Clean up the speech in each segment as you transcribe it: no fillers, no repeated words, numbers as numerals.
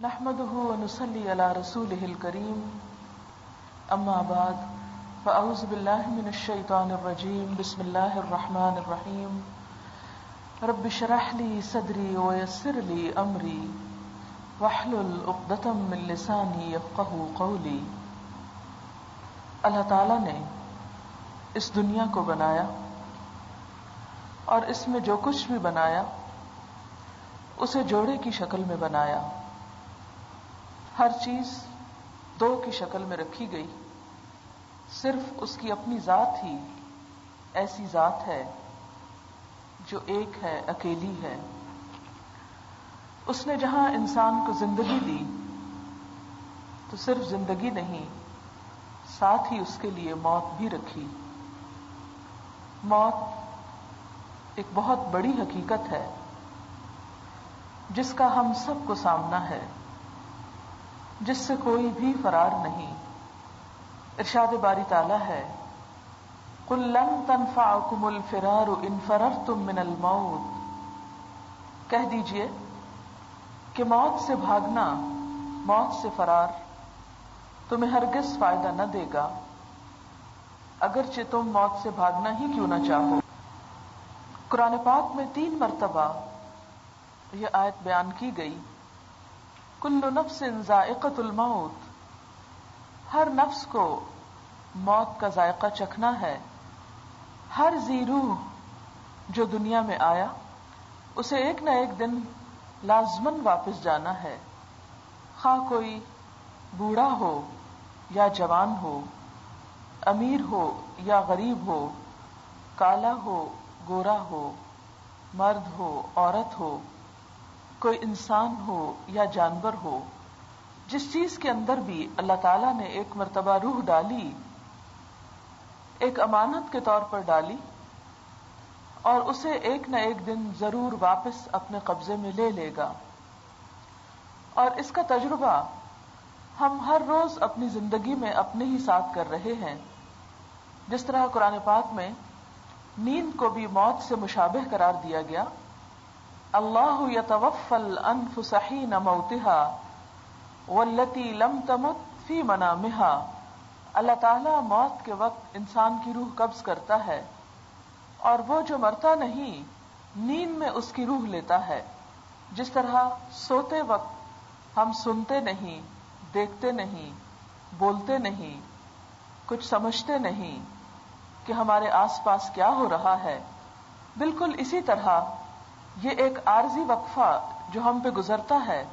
نحمده ونصلي على رسوله الكريم اما بعد فاعوذ بالله من الشيطان الرجيم بسم الله الرحمن الرحيم رب اشرح لي صدري ويسر لي امري واحلل عقدة من لساني يفقهوا قولي۔ اللہ تعالی نے اس دنیا کو بنایا اور اس میں جو کچھ بھی بنایا اسے جوڑے کی شکل میں بنایا۔ ہر چیز دو کی شکل میں رکھی گئی، صرف اس کی اپنی ذات ہی ایسی ذات ہے جو ایک ہے، اکیلی ہے۔ اس نے جہاں انسان کو زندگی دی تو صرف زندگی نہیں، ساتھ ہی اس کے لیے موت بھی رکھی۔ موت ایک بہت بڑی حقیقت ہے جس کا ہم سب کو سامنا ہے، جس سے کوئی بھی فرار نہیں۔ ارشاد باری تعالی ہے قُل لَن تَنفَعَكُمُ الْفِرَارُ إِن فَرَرْتُم مِّنَ الْمَوْتِ، کہہ دیجئے کہ موت سے بھاگنا، موت سے فرار تمہیں ہرگز فائدہ نہ دے گا، اگرچہ تم موت سے بھاگنا ہی کیوں نہ چاہو۔ قرآن پاک میں 3 مرتبہ یہ آیت بیان کی گئی، کل نفس ذائقۃ الموت، ہر نفس کو موت کا ذائقہ چکھنا ہے۔ ہر ذی روح جو دنیا میں آیا اسے ایک نہ ایک دن لازماً واپس جانا ہے، خواہ کوئی بوڑھا ہو یا جوان ہو، امیر ہو یا غریب ہو، کالا ہو گورا ہو، مرد ہو عورت ہو، کوئی انسان ہو یا جانور ہو۔ جس چیز کے اندر بھی اللہ تعالیٰ نے ایک مرتبہ روح ڈالی، ایک امانت کے طور پر ڈالی، اور اسے ایک نہ ایک دن ضرور واپس اپنے قبضے میں لے لے گا۔ اور اس کا تجربہ ہم ہر روز اپنی زندگی میں اپنے ہی ساتھ کر رہے ہیں۔ جس طرح قرآن پاک میں نیند کو بھی موت سے مشابہ قرار دیا گیا، اللہ یتوفی الانفس حین موتها والتی لم تمت فی منامها، اللہ تعالیٰ موت کے وقت انسان کی روح قبض کرتا ہے، اور وہ جو مرتا نہیں نیند میں اس کی روح لیتا ہے۔ جس طرح سوتے وقت ہم سنتے نہیں، دیکھتے نہیں، بولتے نہیں، کچھ سمجھتے نہیں کہ ہمارے آس پاس کیا ہو رہا ہے، بالکل اسی طرح یہ ایک عارضی وقفہ جو ہم پہ گزرتا ہے،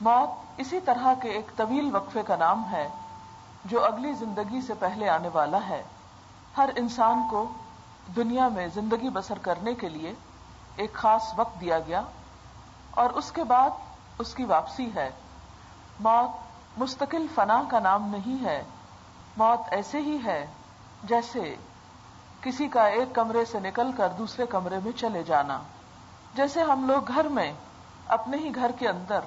موت اسی طرح کے ایک طویل وقفے کا نام ہے جو اگلی زندگی سے پہلے آنے والا ہے۔ ہر انسان کو دنیا میں زندگی بسر کرنے کے لیے ایک خاص وقت دیا گیا، اور اس کے بعد اس کی واپسی ہے۔ موت مستقل فنا کا نام نہیں ہے، موت ایسے ہی ہے جیسے کسی کا ایک کمرے سے نکل کر دوسرے کمرے میں چلے جانا۔ جیسے ہم لوگ گھر میں اپنے ہی گھر کے اندر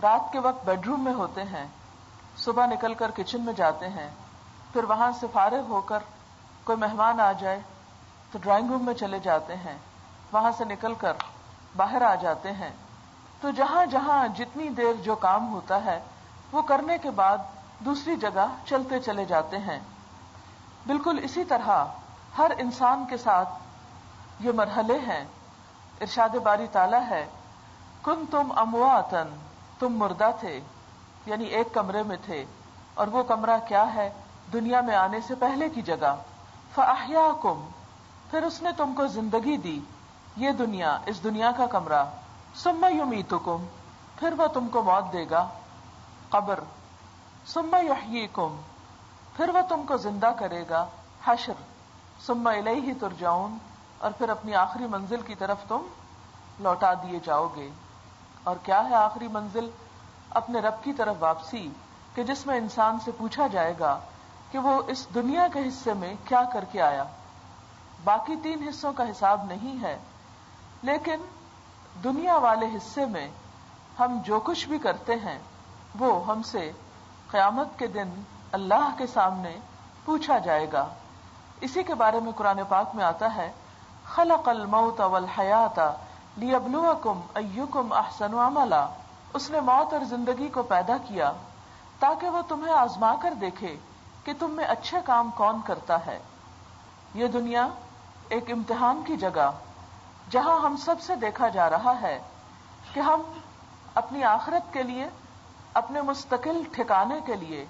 رات کے وقت بیڈ روم میں ہوتے ہیں، صبح نکل کر کچن میں جاتے ہیں، پھر وہاں سے فارغ ہو کر کوئی مہمان آ جائے تو ڈرائنگ روم میں چلے جاتے ہیں، وہاں سے نکل کر باہر آ جاتے ہیں۔ تو جہاں جہاں جتنی دیر جو کام ہوتا ہے وہ کرنے کے بعد دوسری جگہ چلتے چلے جاتے ہیں۔ بالکل اسی طرح ہر انسان کے ساتھ یہ مرحلے ہیں۔ ارشاد باری تعالیٰ ہے کنتم امواتن، تم مردہ تھے، یعنی ایک کمرے میں تھے، اور وہ کمرہ کیا ہے؟ دنیا میں آنے سے پہلے کی جگہ۔ فاحیاکم، پھر اس نے تم کو زندگی دی، یہ دنیا، اس دنیا کا کمرہ۔ ثم یمیتکم، پھر وہ تم کو موت دے گا، قبر۔ ثم یحییکم، پھر وہ تم کو زندہ کرے گا، حشر۔ ثم الیہ ترجعون، اور پھر اپنی آخری منزل کی طرف تم لوٹا دیے جاؤ گے۔ اور کیا ہے آخری منزل؟ اپنے رب کی طرف واپسی، کہ جس میں انسان سے پوچھا جائے گا کہ وہ اس دنیا کے حصے میں کیا کر کے آیا۔ باقی 3 حصوں کا حساب نہیں ہے، لیکن دنیا والے حصے میں ہم جو کچھ بھی کرتے ہیں وہ ہم سے قیامت کے دن اللہ کے سامنے پوچھا جائے گا۔ اسی کے بارے میں قرآن پاک میں آتا ہے خلق الموت والحیات لیبلوکم ایکم احسن عملا، اس نے موت اور زندگی کو پیدا کیا تاکہ وہ تمہیں آزما کر دیکھے کہ تم میں اچھے کام کون کرتا ہے۔ یہ دنیا ایک امتحان کی جگہ جہاں ہم سب سے دیکھا جا رہا ہے کہ ہم اپنی آخرت کے لیے، اپنے مستقل ٹھکانے کے لیے،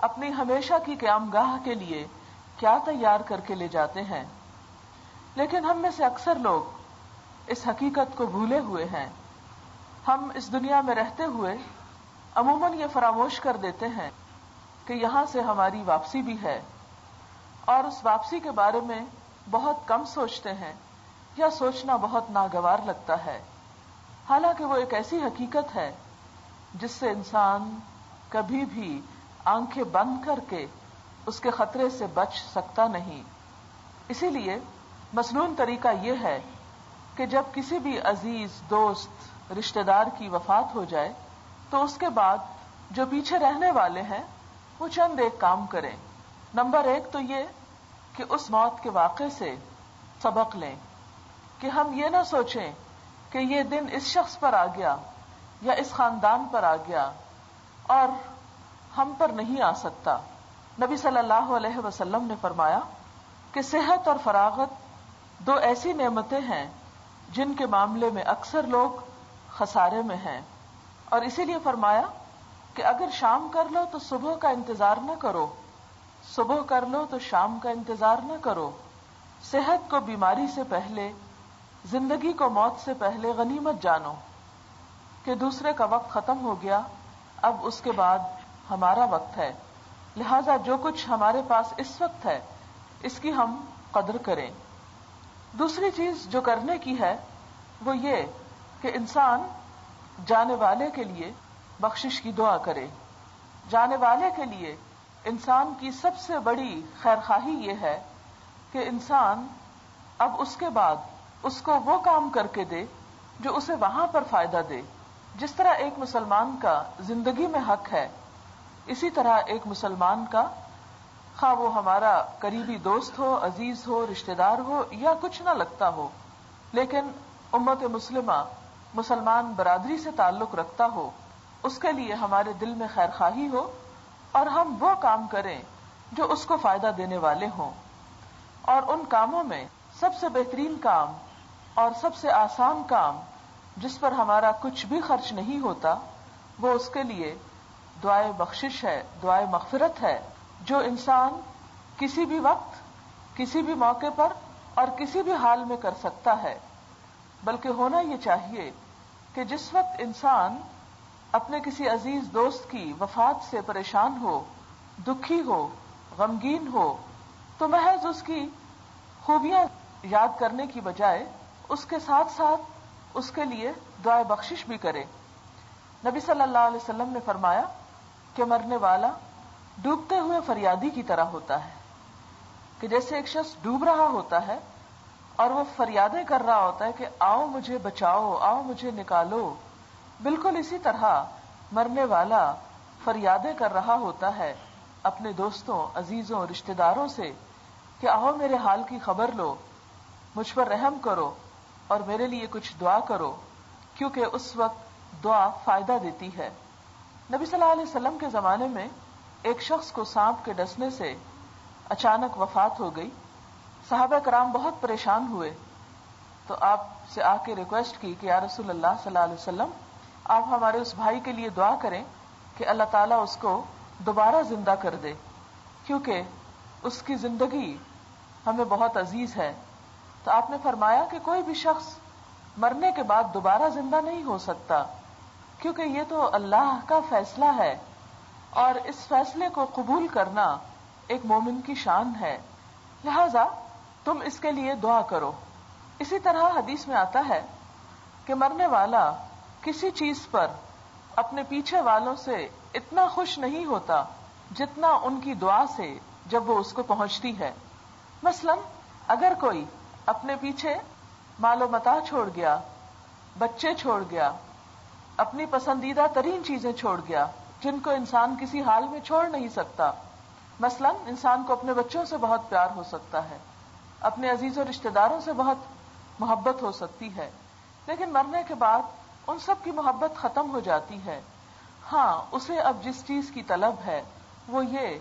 اپنی ہمیشہ کی قیام گاہ کے لیے کیا تیار کر کے لے جاتے ہیں۔ لیکن ہم میں سے اکثر لوگ اس حقیقت کو بھولے ہوئے ہیں۔ ہم اس دنیا میں رہتے ہوئے عموماً یہ فراموش کر دیتے ہیں کہ یہاں سے ہماری واپسی بھی ہے، اور اس واپسی کے بارے میں بہت کم سوچتے ہیں یا سوچنا بہت ناگوار لگتا ہے، حالانکہ وہ ایک ایسی حقیقت ہے جس سے انسان کبھی بھی آنکھیں بند کر کے اس کے خطرے سے بچ سکتا نہیں۔ اسی لیے مسنون طریقہ یہ ہے کہ جب کسی بھی عزیز، دوست، رشتہ دار کی وفات ہو جائے تو اس کے بعد جو پیچھے رہنے والے ہیں وہ چند ایک کام کریں۔ نمبر 1 تو یہ کہ اس موت کے واقعے سے سبق لیں، کہ ہم یہ نہ سوچیں کہ یہ دن اس شخص پر آ گیا یا اس خاندان پر آ گیا اور ہم پر نہیں آ سکتا۔ نبی صلی اللہ علیہ وسلم نے فرمایا کہ صحت اور فراغت 2 ایسی نعمتیں ہیں جن کے معاملے میں اکثر لوگ خسارے میں ہیں، اور اسی لیے فرمایا کہ اگر شام کر لو تو صبح کا انتظار نہ کرو، صبح کر لو تو شام کا انتظار نہ کرو۔ صحت کو بیماری سے پہلے، زندگی کو موت سے پہلے غنیمت جانو کہ دوسرے کا وقت ختم ہو گیا، اب اس کے بعد ہمارا وقت ہے، لہذا جو کچھ ہمارے پاس اس وقت ہے اس کی ہم قدر کریں۔ دوسری چیز جو کرنے کی ہے وہ یہ کہ انسان جانے والے کے لیے بخشش کی دعا کرے۔ جانے والے کے لیے انسان کی سب سے بڑی خیرخواہی یہ ہے کہ انسان اب اس کے بعد اس کو وہ کام کر کے دے جو اسے وہاں پر فائدہ دے۔ جس طرح ایک مسلمان کا زندگی میں حق ہے، اسی طرح ایک مسلمان کا، خواہ وہ ہمارا قریبی دوست ہو، عزیز ہو، رشتہ دار ہو یا کچھ نہ لگتا ہو، لیکن امت مسلمہ مسلمان برادری سے تعلق رکھتا ہو، اس کے لیے ہمارے دل میں خیرخواہی ہو اور ہم وہ کام کریں جو اس کو فائدہ دینے والے ہوں۔ اور ان کاموں میں سب سے بہترین کام اور سب سے آسان کام جس پر ہمارا کچھ بھی خرچ نہیں ہوتا وہ اس کے لیے دعائے بخشش ہے، دعائے مغفرت ہے، جو انسان کسی بھی وقت، کسی بھی موقع پر اور کسی بھی حال میں کر سکتا ہے۔ بلکہ ہونا یہ چاہیے کہ جس وقت انسان اپنے کسی عزیز دوست کی وفات سے پریشان ہو، دکھی ہو، غمگین ہو، تو محض اس کی خوبیاں یاد کرنے کی بجائے اس کے ساتھ ساتھ اس کے لیے دعائے بخشش بھی کرے۔ نبی صلی اللہ علیہ وسلم نے فرمایا کہ مرنے والا ڈوبتے ہوئے فریادی کی طرح ہوتا ہے، کہ جیسے ایک شخص ڈوب رہا ہوتا ہے اور وہ فریادیں کر رہا ہوتا ہے کہ آؤ مجھے بچاؤ، آؤ مجھے نکالو، بالکل اسی طرح مرنے والا فریادیں کر رہا ہوتا ہے اپنے دوستوں، عزیزوں، رشتہ داروں سے کہ آؤ میرے حال کی خبر لو، مجھ پر رحم کرو اور میرے لیے کچھ دعا کرو، کیونکہ اس وقت دعا فائدہ دیتی ہے۔ نبی صلی اللہ علیہ وسلم کے زمانے میں ایک شخص کو سانپ کے ڈسنے سے اچانک وفات ہو گئی۔ صحابہ کرام بہت پریشان ہوئے تو آپ سے آ کے ریکویسٹ کی کہ یا رسول اللہ صلی اللہ علیہ وسلم آپ ہمارے اس بھائی کے لیے دعا کریں کہ اللہ تعالیٰ اس کو دوبارہ زندہ کر دے، کیونکہ اس کی زندگی ہمیں بہت عزیز ہے۔ تو آپ نے فرمایا کہ کوئی بھی شخص مرنے کے بعد دوبارہ زندہ نہیں ہو سکتا، کیونکہ یہ تو اللہ کا فیصلہ ہے اور اس فیصلے کو قبول کرنا ایک مومن کی شان ہے، لہذا تم اس کے لیے دعا کرو۔ اسی طرح حدیث میں آتا ہے کہ مرنے والا کسی چیز پر اپنے پیچھے والوں سے اتنا خوش نہیں ہوتا جتنا ان کی دعا سے جب وہ اس کو پہنچتی ہے۔ مثلا اگر کوئی اپنے پیچھے مال و متاع چھوڑ گیا، بچے چھوڑ گیا، اپنی پسندیدہ ترین چیزیں چھوڑ گیا جن کو انسان کسی حال میں چھوڑ نہیں سکتا، مثلا انسان کو اپنے بچوں سے بہت پیار ہو سکتا ہے، اپنے عزیز و رشتہ داروں سے بہت محبت ہو سکتی ہے، لیکن مرنے کے بعد ان سب کی محبت ختم ہو جاتی ہے. ہاں اسے اب جس چیز کی طلب ہے وہ یہ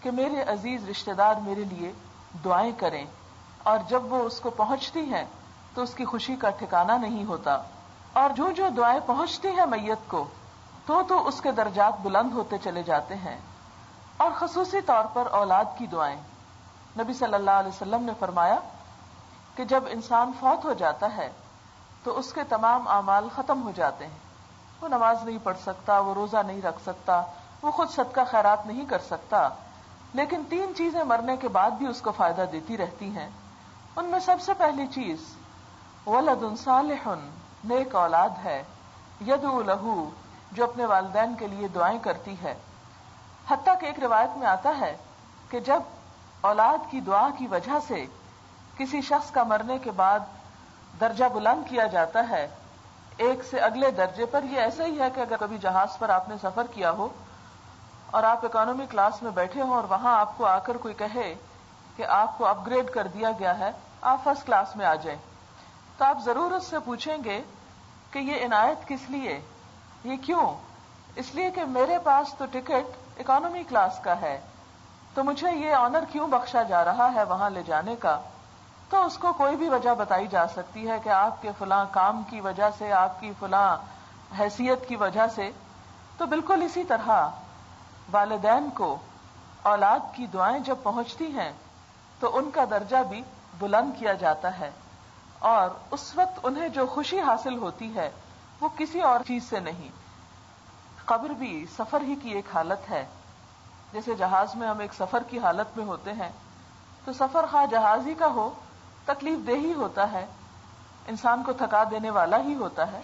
کہ میرے عزیز رشتہ دار میرے لیے دعائیں کریں، اور جب وہ اس کو پہنچتی ہیں تو اس کی خوشی کا ٹھکانہ نہیں ہوتا. اور جو دعائیں پہنچتی ہیں میت کو تو اس کے درجات بلند ہوتے چلے جاتے ہیں. اور خصوصی طور پر اولاد کی دعائیں. نبی صلی اللہ علیہ وسلم نے فرمایا کہ جب انسان فوت ہو جاتا ہے تو اس کے تمام اعمال ختم ہو جاتے ہیں. وہ نماز نہیں پڑھ سکتا، وہ روزہ نہیں رکھ سکتا، وہ خود صدقہ خیرات نہیں کر سکتا، لیکن 3 چیزیں مرنے کے بعد بھی اس کو فائدہ دیتی رہتی ہیں. ان میں سب سے پہلی چیز ولد صالح، نیک اولاد ہے، یدعو لہ، جو اپنے والدین کے لیے دعائیں کرتی ہے. حتیٰ کہ ایک روایت میں آتا ہے کہ جب اولاد کی دعا کی وجہ سے کسی شخص کا مرنے کے بعد درجہ بلند کیا جاتا ہے ایک سے اگلے درجے پر، یہ ایسا ہی ہے کہ اگر کبھی جہاز پر آپ نے سفر کیا ہو اور آپ اکانومی کلاس میں بیٹھے ہوں اور وہاں آپ کو آ کر کوئی کہے کہ آپ کو اپ گریڈ کر دیا گیا ہے، آپ فرسٹ کلاس میں آ جائیں، تو آپ ضرور اس سے پوچھیں گے کہ یہ عنایت کس لیے، یہ کیوں؟ اس لیے کہ میرے پاس تو ٹکٹ اکانومی کلاس کا ہے، تو مجھے یہ آنر کیوں بخشا جا رہا ہے وہاں لے جانے کا. تو اس کو کوئی بھی وجہ بتائی جا سکتی ہے کہ آپ کے فلاں کام کی وجہ سے، آپ کی فلاں حیثیت کی وجہ سے. تو بالکل اسی طرح والدین کو اولاد کی دعائیں جب پہنچتی ہیں تو ان کا درجہ بھی بلند کیا جاتا ہے، اور اس وقت انہیں جو خوشی حاصل ہوتی ہے وہ کسی اور چیز سے نہیں. قبر بھی سفر ہی کی ایک حالت ہے. جیسے جہاز میں ہم ایک سفر کی حالت میں ہوتے ہیں، تو سفر خواہ جہاز ہی کا ہو تکلیف دہ ہی ہوتا ہے، انسان کو تھکا دینے والا ہی ہوتا ہے.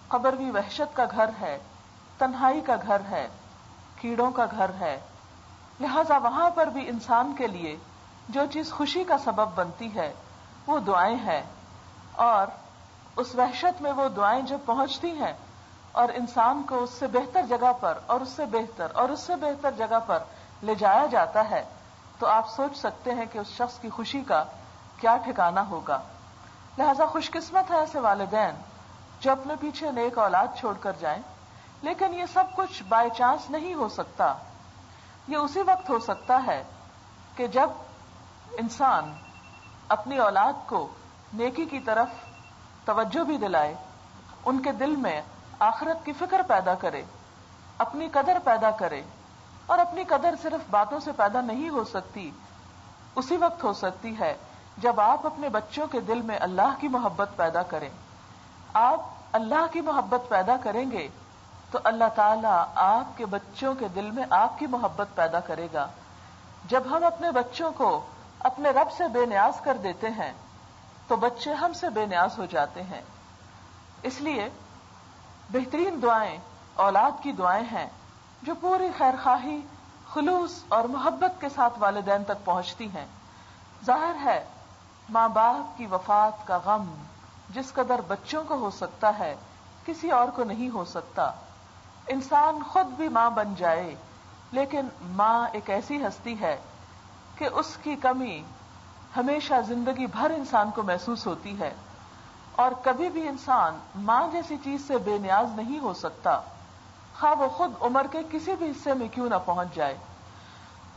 قبر بھی وحشت کا گھر ہے، تنہائی کا گھر ہے، کیڑوں کا گھر ہے. لہذا وہاں پر بھی انسان کے لیے جو چیز خوشی کا سبب بنتی ہے وہ دعائیں ہیں. اور اس وحشت میں وہ دعائیں جب پہنچتی ہیں اور انسان کو اس سے بہتر جگہ پر اور اس سے بہتر اور اس سے بہتر جگہ پر لے جایا جاتا ہے، تو آپ سوچ سکتے ہیں کہ اس شخص کی خوشی کا کیا ٹھکانہ ہوگا. لہذا خوش قسمت ہے ایسے والدین جو اپنے پیچھے نیک اولاد چھوڑ کر جائیں. لیکن یہ سب کچھ بائی چانس نہیں ہو سکتا. یہ اسی وقت ہو سکتا ہے کہ جب انسان اپنی اولاد کو نیکی کی طرف توجہ بھی دلائے، ان کے دل میں آخرت کی فکر پیدا کرے، اپنی قدر پیدا کرے. اور اپنی قدر صرف باتوں سے پیدا نہیں ہو سکتی، اسی وقت ہو سکتی ہے جب آپ اپنے بچوں کے دل میں اللہ کی محبت پیدا کریں. آپ اللہ کی محبت پیدا کریں گے تو اللہ تعالیٰ آپ کے بچوں کے دل میں آپ کی محبت پیدا کرے گا. جب ہم اپنے بچوں کو اپنے رب سے بے نیاز کر دیتے ہیں تو بچے ہم سے بے نیاز ہو جاتے ہیں. اس لیے بہترین دعائیں اولاد کی دعائیں ہیں جو پوری خیرخواہی، خلوص اور محبت کے ساتھ والدین تک پہنچتی ہیں. ظاہر ہے ماں باپ کی وفات کا غم جس قدر بچوں کو ہو سکتا ہے کسی اور کو نہیں ہو سکتا. انسان خود بھی ماں بن جائے، لیکن ماں ایک ایسی ہستی ہے کہ اس کی کمی ہمیشہ زندگی بھر انسان کو محسوس ہوتی ہے، اور کبھی بھی انسان ماں جیسی چیز سے بے نیاز نہیں ہو سکتا، خواہ وہ خود عمر کے کسی بھی حصے میں کیوں نہ پہنچ جائے.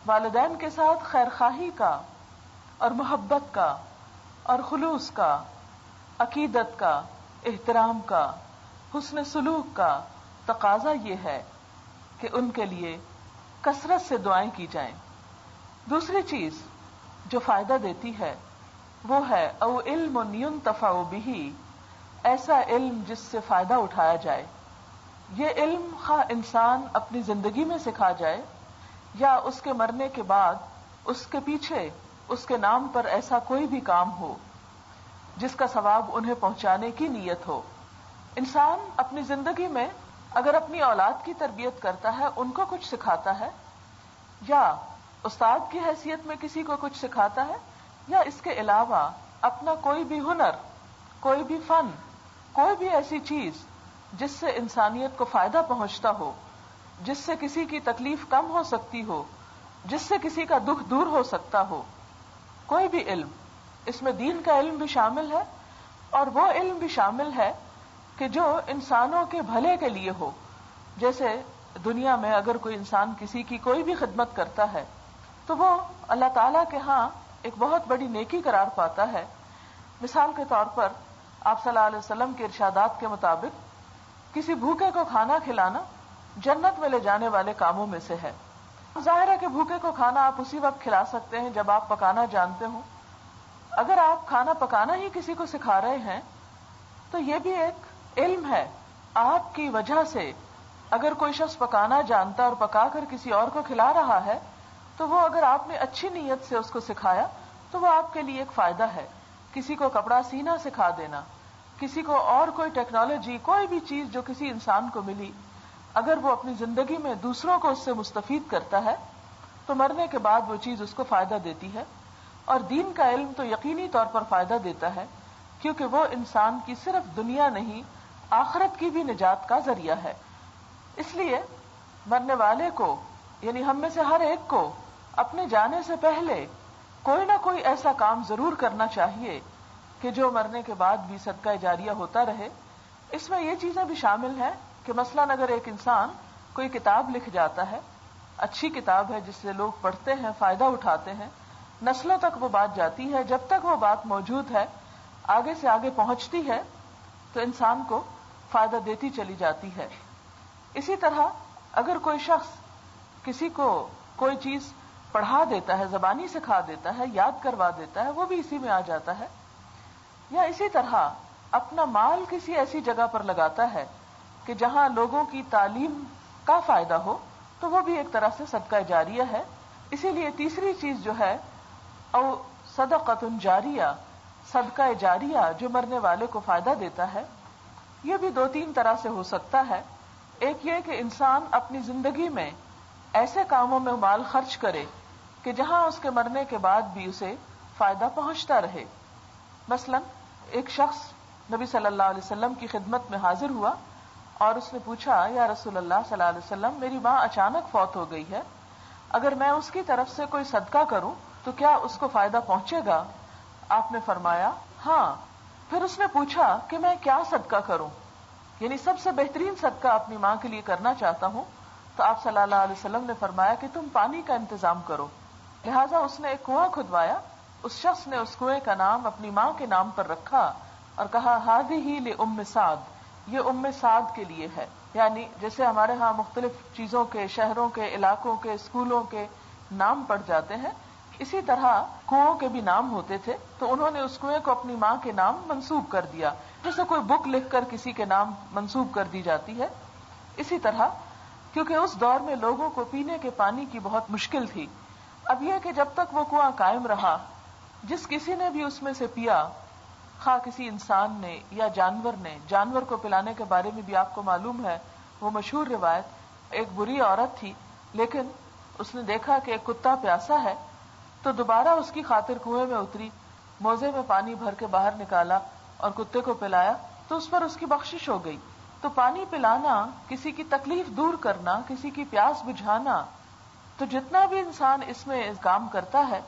والدین کے ساتھ خیرخواہی کا اور محبت کا اور خلوص کا، عقیدت کا، احترام کا، حسن سلوک کا تقاضا یہ ہے کہ ان کے لیے کثرت سے دعائیں کی جائیں. دوسری چیز جو فائدہ دیتی ہے وہ ہے او علم ينتفع به، ایسا علم جس سے فائدہ اٹھایا جائے. یہ علم خواہ انسان اپنی زندگی میں سکھا جائے یا اس کے مرنے کے بعد اس کے پیچھے اس کے نام پر ایسا کوئی بھی کام ہو جس کا ثواب انہیں پہنچانے کی نیت ہو. انسان اپنی زندگی میں اگر اپنی اولاد کی تربیت کرتا ہے، ان کو کچھ سکھاتا ہے، یا استاد کی حیثیت میں کسی کو کچھ سکھاتا ہے، یا اس کے علاوہ اپنا کوئی بھی ہنر، کوئی بھی فن، کوئی بھی ایسی چیز جس سے انسانیت کو فائدہ پہنچتا ہو، جس سے کسی کی تکلیف کم ہو سکتی ہو، جس سے کسی کا دکھ دور ہو سکتا ہو، کوئی بھی علم، اس میں دین کا علم بھی شامل ہے اور وہ علم بھی شامل ہے کہ جو انسانوں کے بھلے کے لیے ہو. جیسے دنیا میں اگر کوئی انسان کسی کی کوئی بھی خدمت کرتا ہے تو وہ اللہ تعالیٰ کے ہاں ایک بہت بڑی نیکی قرار پاتا ہے. مثال کے طور پر آپ صلی اللہ علیہ وسلم کے ارشادات کے مطابق کسی بھوکے کو کھانا کھلانا جنت میں لے جانے والے کاموں میں سے ہے. ظاہر ہے کہ بھوکے کو کھانا آپ اسی وقت کھلا سکتے ہیں جب آپ پکانا جانتے ہوں. اگر آپ کھانا پکانا ہی کسی کو سکھا رہے ہیں تو یہ بھی ایک علم ہے. آپ کی وجہ سے اگر کوئی شخص پکانا جانتا اور پکا کر کسی اور کو کھلا رہا ہے تو وہ اگر آپ نے اچھی نیت سے اس کو سکھایا تو وہ آپ کے لیے ایک فائدہ ہے. کسی کو کپڑا سینا سکھا دینا، کسی کو اور کوئی ٹیکنالوجی، کوئی بھی چیز جو کسی انسان کو ملی، اگر وہ اپنی زندگی میں دوسروں کو اس سے مستفید کرتا ہے تو مرنے کے بعد وہ چیز اس کو فائدہ دیتی ہے. اور دین کا علم تو یقینی طور پر فائدہ دیتا ہے، کیونکہ وہ انسان کی صرف دنیا نہیں آخرت کی بھی نجات کا ذریعہ ہے. اس لیے مرنے والے کو، یعنی ہم میں سے ہر ایک کو اپنے جانے سے پہلے کوئی نہ کوئی ایسا کام ضرور کرنا چاہیے کہ جو مرنے کے بعد بھی صدقہ جاریہ ہوتا رہے. اس میں یہ چیزیں بھی شامل ہیں کہ مثلاً اگر ایک انسان کوئی کتاب لکھ جاتا ہے، اچھی کتاب ہے جس سے لوگ پڑھتے ہیں، فائدہ اٹھاتے ہیں، نسلوں تک وہ بات جاتی ہے، جب تک وہ بات موجود ہے آگے سے آگے پہنچتی ہے تو انسان کو فائدہ دیتی چلی جاتی ہے. اسی طرح اگر کوئی شخص کسی کو کوئی چیز پڑھا دیتا ہے، زبانی سکھا دیتا ہے، یاد کروا دیتا ہے، وہ بھی اسی میں آ جاتا ہے. یا اسی طرح اپنا مال کسی ایسی جگہ پر لگاتا ہے کہ جہاں لوگوں کی تعلیم کا فائدہ ہو تو وہ بھی ایک طرح سے صدقہ جاریہ ہے. اسی لیے تیسری چیز جو ہے او صدقۃ جاریہ، صدقہ جاریہ جو مرنے والے کو فائدہ دیتا ہے، یہ بھی دو تین طرح سے ہو سکتا ہے. ایک یہ کہ انسان اپنی زندگی میں ایسے کاموں میں مال خرچ کرے کہ جہاں اس کے مرنے کے بعد بھی اسے فائدہ پہنچتا رہے. مثلا ایک شخص نبی صلی اللہ علیہ وسلم کی خدمت میں حاضر ہوا اور اس نے پوچھا، یا رسول اللہ صلی اللہ علیہ وسلم، میری ماں اچانک فوت ہو گئی ہے، اگر میں اس کی طرف سے کوئی صدقہ کروں تو کیا اس کو فائدہ پہنچے گا؟ آپ نے فرمایا ہاں. پھر اس نے پوچھا کہ میں کیا صدقہ کروں، یعنی سب سے بہترین صدقہ اپنی ماں کے لیے کرنا چاہتا ہوں. تو آپ صلی اللہ علیہ وسلم نے فرمایا کہ تم پانی کا انتظام کرو. لہٰذا اس نے ایک کنواں کھدوایا. اس شخص نے اس کنویں کا نام اپنی ماں کے نام پر رکھا اور کہا ہذہ لأم سعد، یہ ام سعد کے لیے ہے. یعنی جیسے ہمارے ہاں مختلف چیزوں کے، شہروں کے، علاقوں کے، اسکولوں کے نام پڑ جاتے ہیں، اسی طرح کنووں کے بھی نام ہوتے تھے. تو انہوں نے اس کنویں کو اپنی ماں کے نام منسوب کر دیا، جیسے کوئی بک لکھ کر کسی کے نام منسوب کر دی جاتی ہے. اسی طرح کیونکہ اس دور میں لوگوں کو پینے کے پانی کی بہت مشکل تھی. اب یہ کہ جب تک وہ کنواں قائم رہا، جس کسی نے بھی اس میں سے پیا، خواہ کسی انسان نے یا جانور نے، جانور کو پلانے کے بارے میں بھی آپ کو معلوم ہے وہ مشہور روایت. ایک بری عورت تھی لیکن اس نے دیکھا کہ ایک کتا پیاسا ہے تو دوبارہ اس کی خاطر کنویں میں اتری، موزے میں پانی بھر کے باہر نکالا اور کتے کو پلایا تو اس پر اس کی بخشش ہو گئی. تو پانی پلانا، کسی کی تکلیف دور کرنا، کسی کی پیاس بجھانا، تو جتنا بھی انسان اس میں کام کرتا ہے،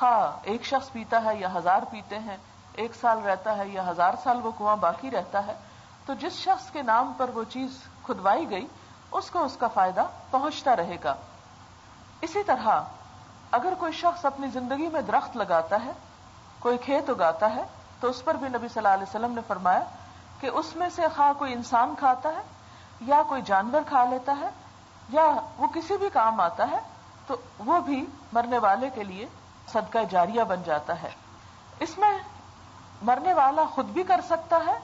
ہاں ایک شخص پیتا ہے یا 1000 پیتے ہیں، 1 سال رہتا ہے یا 1000 سال وہ کنواں باقی رہتا ہے، تو جس شخص کے نام پر وہ چیز کھدوائی گئی اس کو اس کا فائدہ پہنچتا رہے گا. اسی طرح اگر کوئی شخص اپنی زندگی میں درخت لگاتا ہے، کوئی کھیت اگاتا ہے، تو اس پر بھی نبی صلی اللہ علیہ وسلم نے فرمایا کہ اس میں سے خواہ کوئی انسان کھاتا ہے یا کوئی جانور کھا لیتا ہے یا وہ کسی بھی کام آتا ہے تو وہ بھی مرنے والے کے لیے صدقہ جاریہ بن جاتا ہے. اس میں مرنے والا خود بھی کر سکتا ہے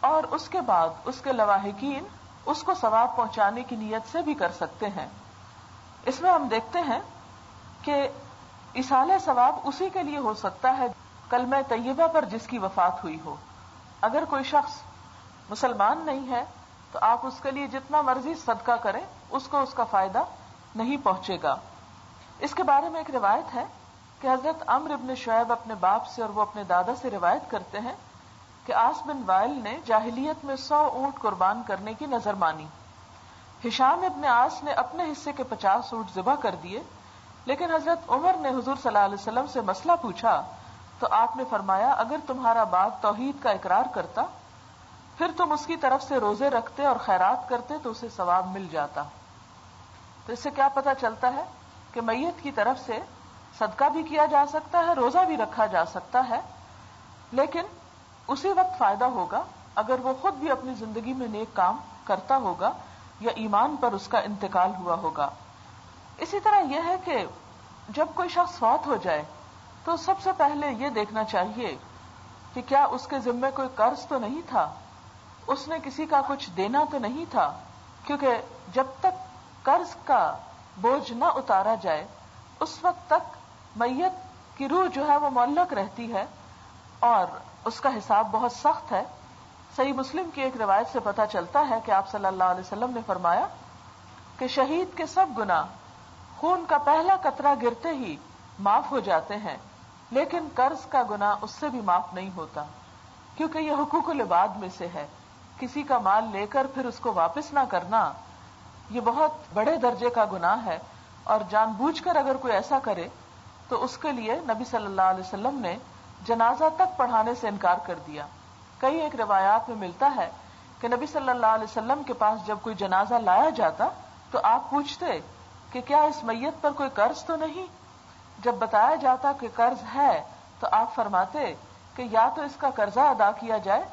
اور اس کے بعد اس کے لواحقین اس کو ثواب پہنچانے کی نیت سے بھی کر سکتے ہیں. اس میں ہم دیکھتے ہیں کہ ایصال ثواب اسی کے لیے ہو سکتا ہے کلمہ طیبہ پر جس کی وفات ہوئی ہو. اگر کوئی شخص مسلمان نہیں ہے تو آپ اس کے لیے جتنا مرضی صدقہ کریں اس کو اس کا فائدہ نہیں پہنچے گا. اس کے بارے میں ایک روایت ہے کہ حضرت عمرو بن شعیب اپنے باپ سے اور وہ اپنے دادا سے روایت کرتے ہیں کہ عاص بن وائل نے جاہلیت میں 100 اونٹ قربان کرنے کی نظر مانی. ہشام ابن عاص نے اپنے حصے کے 50 اونٹ ذبح کر دیے، لیکن حضرت عمر نے حضور صلی اللہ علیہ وسلم سے مسئلہ پوچھا تو آپ نے فرمایا اگر تمہارا باپ توحید کا اقرار کرتا پھر تم اس کی طرف سے روزے رکھتے اور خیرات کرتے تو اسے ثواب مل جاتا. تو اس سے کیا پتہ چلتا ہے کہ میت کی طرف سے صدقہ بھی کیا جا سکتا ہے, روزہ بھی رکھا جا سکتا ہے, لیکن اسی وقت فائدہ ہوگا اگر وہ خود بھی اپنی زندگی میں نیک کام کرتا ہوگا یا ایمان پر اس کا انتقال ہوا ہوگا. اسی طرح یہ ہے کہ جب کوئی شخص فوت ہو جائے تو سب سے پہلے یہ دیکھنا چاہیے کہ کیا اس کے ذمے کوئی قرض تو نہیں تھا, اس نے کسی کا کچھ دینا تو نہیں تھا, کیونکہ جب تک قرض کا بوجھ نہ اتارا جائے اس وقت تک میت کی روح جو ہے وہ معلق رہتی ہے اور اس کا حساب بہت سخت ہے. صحیح مسلم کی ایک روایت سے پتہ چلتا ہے کہ آپ صلی اللہ علیہ وسلم نے فرمایا کہ شہید کے سب گناہ خون کا پہلا قطرہ گرتے ہی معاف ہو جاتے ہیں, لیکن قرض کا گناہ اس سے بھی معاف نہیں ہوتا, کیونکہ یہ حقوق العباد میں سے ہے. کسی کا مال لے کر پھر اس کو واپس نہ کرنا یہ بہت بڑے درجے کا گناہ ہے, اور جان بوجھ کر اگر کوئی ایسا کرے تو اس کے لیے نبی صلی اللہ علیہ وسلم نے جنازہ تک پڑھانے سے انکار کر دیا. کئی ایک روایات میں ملتا ہے کہ نبی صلی اللہ علیہ وسلم کے پاس جب کوئی جنازہ لایا جاتا تو آپ پوچھتے کہ کیا اس میت پر کوئی قرض تو نہیں. جب بتایا جاتا کہ قرض ہے تو آپ فرماتے کہ یا تو اس کا قرضہ ادا کیا جائے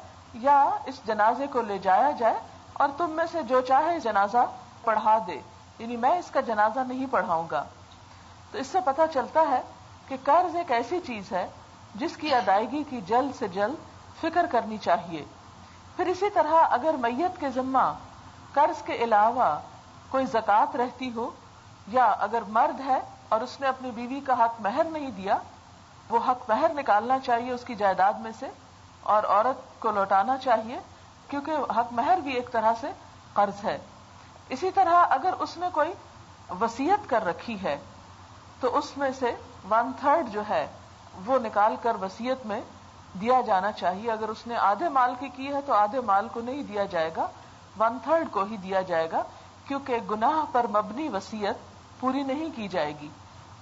یا اس جنازے کو لے جایا جائے اور تم میں سے جو چاہے جنازہ پڑھا دے, یعنی میں اس کا جنازہ نہیں پڑھاؤں گا. تو اس سے پتہ چلتا ہے کہ قرض ایک ایسی چیز ہے جس کی ادائیگی کی جلد سے جلد فکر کرنی چاہیے. پھر اسی طرح اگر میت کے ذمہ قرض کے علاوہ کوئی زکوٰۃ رہتی ہو, یا اگر مرد ہے اور اس نے اپنی بیوی کا حق مہر نہیں دیا, وہ حق مہر نکالنا چاہیے اس کی جائیداد میں سے اور عورت کو لوٹانا چاہیے, کیونکہ حق مہر بھی ایک طرح سے قرض ہے. اسی طرح اگر اس نے کوئی وصیت کر رکھی ہے تو اس میں سے 1/3 جو ہے وہ نکال کر وصیت میں دیا جانا چاہیے. اگر اس نے آدھے مال کی ہے تو آدھے مال کو نہیں دیا جائے گا, 1/3 کو ہی دیا جائے گا, کیونکہ گناہ پر مبنی وصیت پوری نہیں کی جائے گی,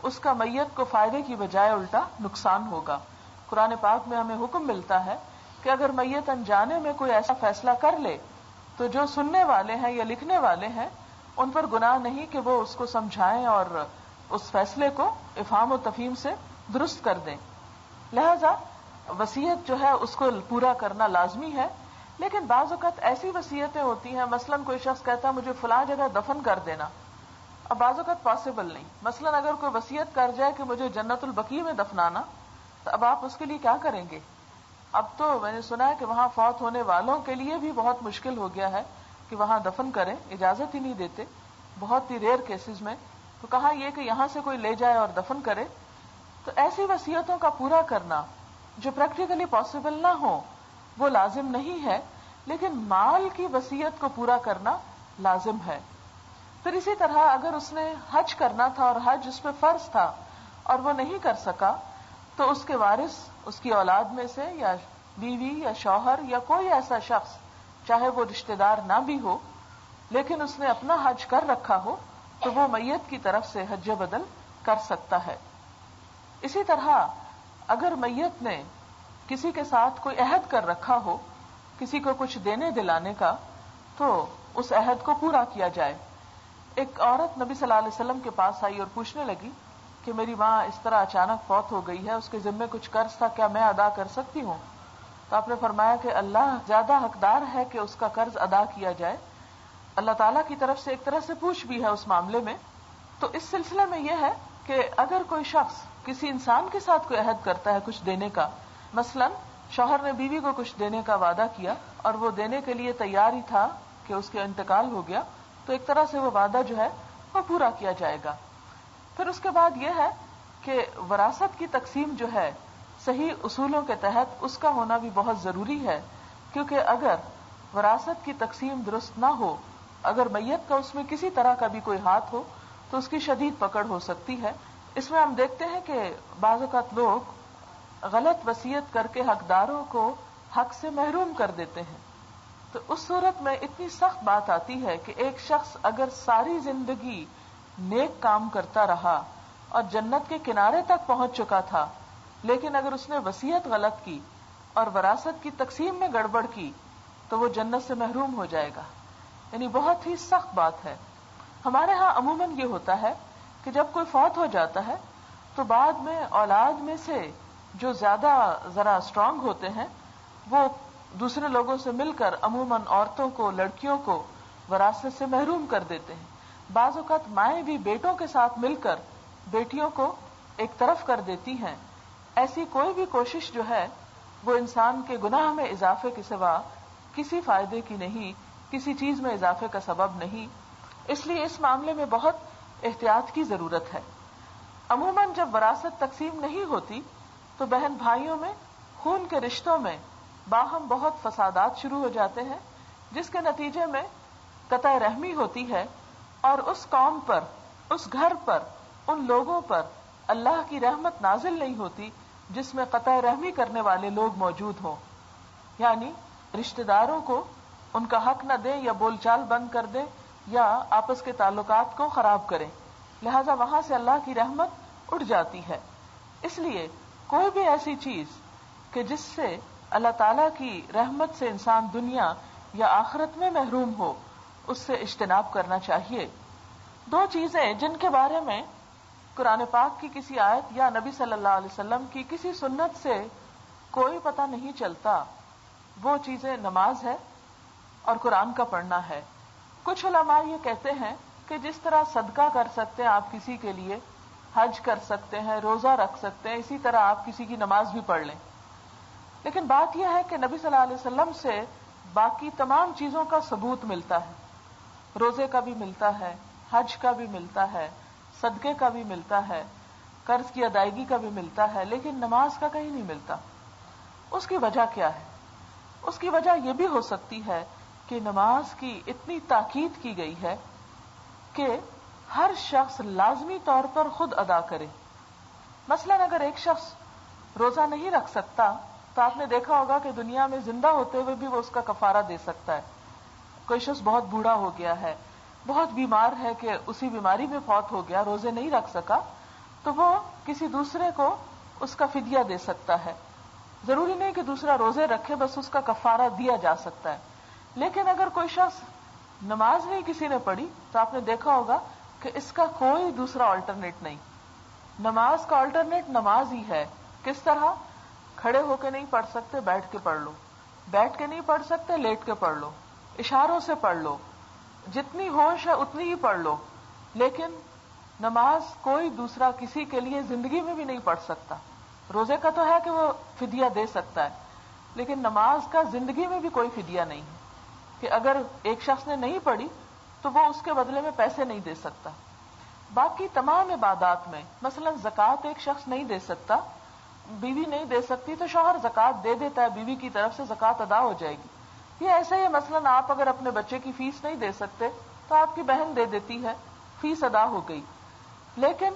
اس کا میت کو فائدے کی بجائے الٹا نقصان ہوگا. قرآن پاک میں ہمیں حکم ملتا ہے کہ اگر میت انجانے میں کوئی ایسا فیصلہ کر لے تو جو سننے والے ہیں یا لکھنے والے ہیں ان پر گناہ نہیں کہ وہ اس کو سمجھائیں اور اس فیصلے کو افہام و تفہیم سے درست کر دیں. لہذا وصیت جو ہے اس کو پورا کرنا لازمی ہے. لیکن بعض اوقات ایسی وصیتیں ہوتی ہیں, مثلاً کوئی شخص کہتا ہے مجھے فلاں جگہ دفن کر دینا, اب بعض اوقات پاسبل نہیں. مثلاً اگر کوئی وصیت کر جائے کہ مجھے جنت البقیع میں دفنانا, تو اب آپ اس کے لیے کیا کریں گے؟ اب تو میں نے سنا ہے کہ وہاں فوت ہونے والوں کے لیے بھی بہت مشکل ہو گیا ہے کہ وہاں دفن کریں, اجازت ہی نہیں دیتے بہت ہی ریئر کیسز میں. تو کہا یہ کہ یہاں سے کوئی لے جائے اور دفن کرے. تو ایسی وصیتوں کا پورا کرنا جو پریکٹیکلی پاسبل نہ ہو وہ لازم نہیں ہے, لیکن مال کی وصیت کو پورا کرنا لازم ہے. پھر اسی طرح اگر اس نے حج کرنا تھا اور حج اس پہ فرض تھا اور وہ نہیں کر سکا تو اس کے وارث اس کی اولاد میں سے یا بیوی یا شوہر یا کوئی ایسا شخص, چاہے وہ رشتہ دار نہ بھی ہو لیکن اس نے اپنا حج کر رکھا ہو, تو وہ میت کی طرف سے حج بدل کر سکتا ہے. اسی طرح اگر میت نے کسی کے ساتھ کوئی عہد کر رکھا ہو کسی کو کچھ دینے دلانے کا, تو اس عہد کو پورا کیا جائے. ایک عورت نبی صلی اللہ علیہ وسلم کے پاس آئی اور پوچھنے لگی کہ میری ماں اس طرح اچانک فوت ہو گئی ہے, اس کے ذمے کچھ قرض تھا, کیا میں ادا کر سکتی ہوں؟ تو آپ نے فرمایا کہ اللہ زیادہ حقدار ہے کہ اس کا قرض ادا کیا جائے. اللہ تعالیٰ کی طرف سے ایک طرح سے پوچھ بھی ہے اس معاملے میں. تو اس سلسلے میں یہ ہے کہ اگر کوئی شخص کسی انسان کے ساتھ کوئی عہد کرتا ہے کچھ دینے کا, مثلا شوہر نے بیوی کو کچھ دینے کا وعدہ کیا اور وہ دینے کے لیے تیار ہی تھا کہ اس کے انتقال ہو گیا, تو ایک طرح سے وہ وعدہ جو ہے وہ پورا کیا جائے گا. پھر اس کے بعد یہ ہے کہ وراثت کی تقسیم جو ہے صحیح اصولوں کے تحت اس کا ہونا بھی بہت ضروری ہے, کیونکہ اگر وراثت کی تقسیم درست نہ ہو, اگر میت کا اس میں کسی طرح کا بھی کوئی ہاتھ ہو تو اس کی شدید پکڑ ہو سکتی ہے. اس میں ہم دیکھتے ہیں کہ بعض اوقات لوگ غلط وصیت کر کے حقداروں کو حق سے محروم کر دیتے ہیں. تو اس صورت میں اتنی سخت بات آتی ہے کہ ایک شخص اگر ساری زندگی نیک کام کرتا رہا اور جنت کے کنارے تک پہنچ چکا تھا, لیکن اگر اس نے وصیت غلط کی اور وراثت کی تقسیم میں گڑبڑ کی, تو تو وہ جنت سے محروم ہو جائے گا. یعنی بہت ہی سخت بات ہے. ہمارے ہاں عموماً یہ ہوتا ہے کہ جب کوئی فوت ہو جاتا ہے تو بعد میں اولاد میں سے جو زیادہ ذرا اسٹرانگ ہوتے ہیں وہ دوسرے لوگوں سے مل کر عموماً عورتوں کو، لڑکیوں کو وراثت سے محروم کر دیتے ہیں. بعض اوقات مائیں بھی بیٹوں کے ساتھ مل کر بیٹیوں کو ایک طرف کر دیتی ہیں. ایسی کوئی بھی کوشش جو ہے وہ انسان کے گناہ میں اضافے کے سوا کسی فائدے کی نہیں، کسی چیز میں اضافے کا سبب نہیں. اس لیے اس معاملے میں بہت احتیاط کی ضرورت ہے. عموماً جب وراثت تقسیم نہیں ہوتی تو بہن بھائیوں میں، خون کے رشتوں میں باہم بہت فسادات شروع ہو جاتے ہیں، جس کے نتیجے میں قطع رحمی ہوتی ہے اور اس قوم پر، اس گھر پر، ان لوگوں پر اللہ کی رحمت نازل نہیں ہوتی جس میں قطع رحمی کرنے والے لوگ موجود ہوں. یعنی رشتہ داروں کو ان کا حق نہ دیں یا بول چال بند کر دیں یا آپس کے تعلقات کو خراب کریں. لہذا وہاں سے اللہ کی رحمت اٹھ جاتی ہے. اس لیے کوئی بھی ایسی چیز کہ جس سے اللہ تعالیٰ کی رحمت سے انسان دنیا یا آخرت میں محروم ہو، اس سے اجتناب کرنا چاہیے. دو چیزیں جن کے بارے میں قرآن پاک کی کسی آیت یا نبی صلی اللہ علیہ وسلم کی کسی سنت سے کوئی پتہ نہیں چلتا، وہ چیزیں نماز ہے اور قرآن کا پڑھنا ہے. کچھ علماء یہ کہتے ہیں کہ جس طرح صدقہ کر سکتے ہیں آپ کسی کے لیے، حج کر سکتے ہیں، روزہ رکھ سکتے ہیں، اسی طرح آپ کسی کی نماز بھی پڑھ لیں. لیکن بات یہ ہے کہ نبی صلی اللہ علیہ وسلم سے باقی تمام چیزوں کا ثبوت ملتا ہے. روزے کا بھی ملتا ہے، حج کا بھی ملتا ہے، صدقے کا بھی ملتا ہے، قرض کی ادائیگی کا بھی ملتا ہے، لیکن نماز کا کہیں نہیں ملتا. اس کی وجہ کیا ہے؟ اس کی وجہ یہ بھی ہو سکتی ہے کہ نماز کی اتنی تاکید کی گئی ہے کہ ہر شخص لازمی طور پر خود ادا کرے. مثلا اگر ایک شخص روزہ نہیں رکھ سکتا تو آپ نے دیکھا ہوگا کہ دنیا میں زندہ ہوتے ہوئے بھی وہ اس کا کفارہ دے سکتا ہے. کوئی شخص بہت بوڑھا ہو گیا ہے، بہت بیمار ہے کہ اسی بیماری میں فوت ہو گیا، روزے نہیں رکھ سکا، تو وہ کسی دوسرے کو اس کا فدیہ دے سکتا ہے. ضروری نہیں کہ دوسرا روزے رکھے، بس اس کا کفارہ دیا جا سکتا ہے. لیکن اگر کوئی شخص نماز نہیں کسی نے پڑھی تو آپ نے دیکھا ہوگا کہ اس کا کوئی دوسرا آلٹرنیٹ نہیں. نماز کا آلٹرنیٹ نماز ہی ہے. کس طرح؟ کھڑے ہو کے نہیں پڑھ سکتے، بیٹھ کے پڑھ لو. بیٹھ کے نہیں پڑھ سکتے، لیٹ کے پڑھ لو. اشاروں سے پڑھ لو. جتنی ہوش ہے اتنی ہی پڑھ لو. لیکن نماز کوئی دوسرا کسی کے لیے زندگی میں بھی نہیں پڑھ سکتا. روزے کا تو ہے کہ وہ فدیہ دے سکتا ہے، لیکن نماز کا زندگی میں بھی کوئی فدیہ نہیں ہے کہ اگر ایک شخص نے نہیں پڑھی تو وہ اس کے بدلے میں پیسے نہیں دے سکتا. باقی تمام عبادات میں مثلا زکوٰۃ ایک شخص نہیں دے سکتا، بیوی نہیں دے سکتی تو شوہر زکوٰۃ دے دیتا ہے، بیوی کی طرف سے زکوٰۃ ادا ہو جائے گی. یہ ایسا ہی مثلا آپ اگر اپنے بچے کی فیس نہیں دے سکتے تو آپ کی بہن دے دیتی ہے، فیس ادا ہو گئی. لیکن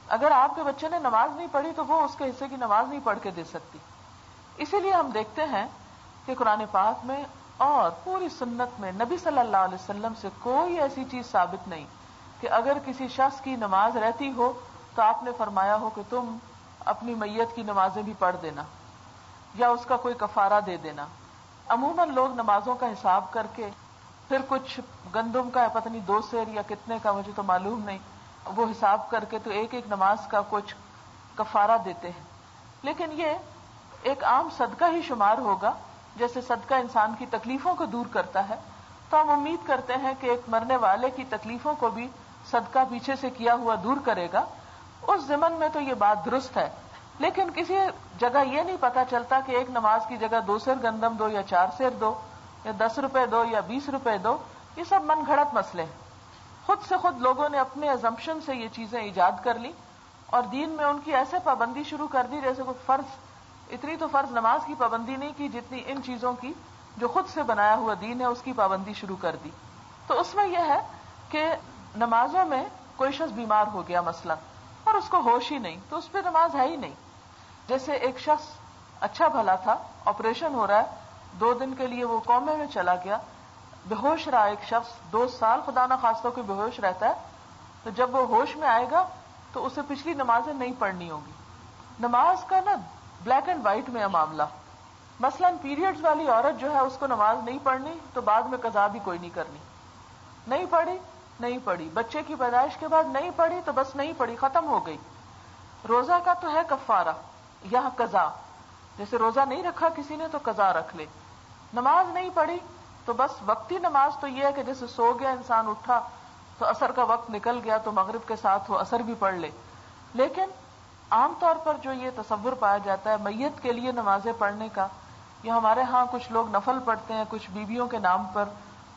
اگر آپ کے بچے نے نماز نہیں پڑھی تو وہ اس کے حصے کی نماز نہیں پڑھ کے دے سکتی. اسی لیے ہم دیکھتے ہیں کہ قرآن پاک میں اور پوری سنت میں نبی صلی اللہ علیہ وسلم سے کوئی ایسی چیز ثابت نہیں کہ اگر کسی شخص کی نماز رہتی ہو تو آپ نے فرمایا ہو کہ تم اپنی میت کی نمازیں بھی پڑھ دینا یا اس کا کوئی کفارہ دے دینا. عموماً لوگ نمازوں کا حساب کر کے پھر کچھ گندم کا پتہ نہیں 2 سیر یا کتنے کا مجھے تو معلوم نہیں، وہ حساب کر کے تو ایک ایک نماز کا کچھ کفارہ دیتے ہیں. لیکن یہ ایک عام صدقہ ہی شمار ہوگا. جیسے صدقہ انسان کی تکلیفوں کو دور کرتا ہے تو ہم امید کرتے ہیں کہ ایک مرنے والے کی تکلیفوں کو بھی صدقہ پیچھے سے کیا ہوا دور کرے گا. اس ضمن میں تو یہ بات درست ہے، لیکن کسی جگہ یہ نہیں پتا چلتا کہ ایک نماز کی جگہ 2 سیر گندم دو یا 4 سیر دو یا 10 روپے دو یا 20 روپے دو. یہ سب من گھڑت مسئلے ہیں. خود سے خود لوگوں نے اپنے ازمپشن سے یہ چیزیں ایجاد کر لی اور دین میں ان کی ایسے پابندی شروع کر دی جیسے کوئی فرض، اتنی تو فرض نماز کی پابندی نہیں کی جتنی ان چیزوں کی جو خود سے بنایا ہوا دین ہے اس کی پابندی شروع کر دی. تو اس میں یہ ہے کہ نمازوں میں کوئی شخص بیمار ہو گیا مثلا اور اس کو ہوش ہی نہیں تو اس پہ نماز ہے ہی نہیں. جیسے ایک شخص اچھا بھلا تھا، آپریشن ہو رہا ہے، 2 دن کے لیے وہ کومے میں چلا گیا، بے ہوش رہا. ایک شخص 2 سال خدا نہ خواستہ کوئی بے ہوش رہتا ہے تو جب وہ ہوش میں آئے گا تو اسے پچھلی نمازیں نہیں پڑھنی ہوگی. نماز کا نا بلیک اینڈ وائٹ میں ہے معاملہ. مثلاً پیریڈز والی عورت جو ہے اس کو نماز نہیں پڑھنی تو بعد میں قضا بھی کوئی نہیں کرنی. نہیں پڑھی نہیں پڑھی، بچے کی پیدائش کے بعد نہیں پڑھی تو بس نہیں پڑھی، ختم ہو گئی. روزہ کا تو ہے کفارہ، یہاں قضا. جیسے روزہ نہیں رکھا کسی نے تو قضا رکھ لے. نماز نہیں پڑھی تو بس وقتی نماز تو یہ ہے کہ جیسے سو گیا انسان، اٹھا تو عصر کا وقت نکل گیا تو مغرب کے ساتھ وہ عصر بھی پڑھ لے. لیکن عام طور پر جو یہ تصور پایا جاتا ہے میت کے لیے نمازیں پڑھنے کا، یا ہمارے ہاں کچھ لوگ نفل پڑھتے ہیں کچھ بیویوں کے نام پر،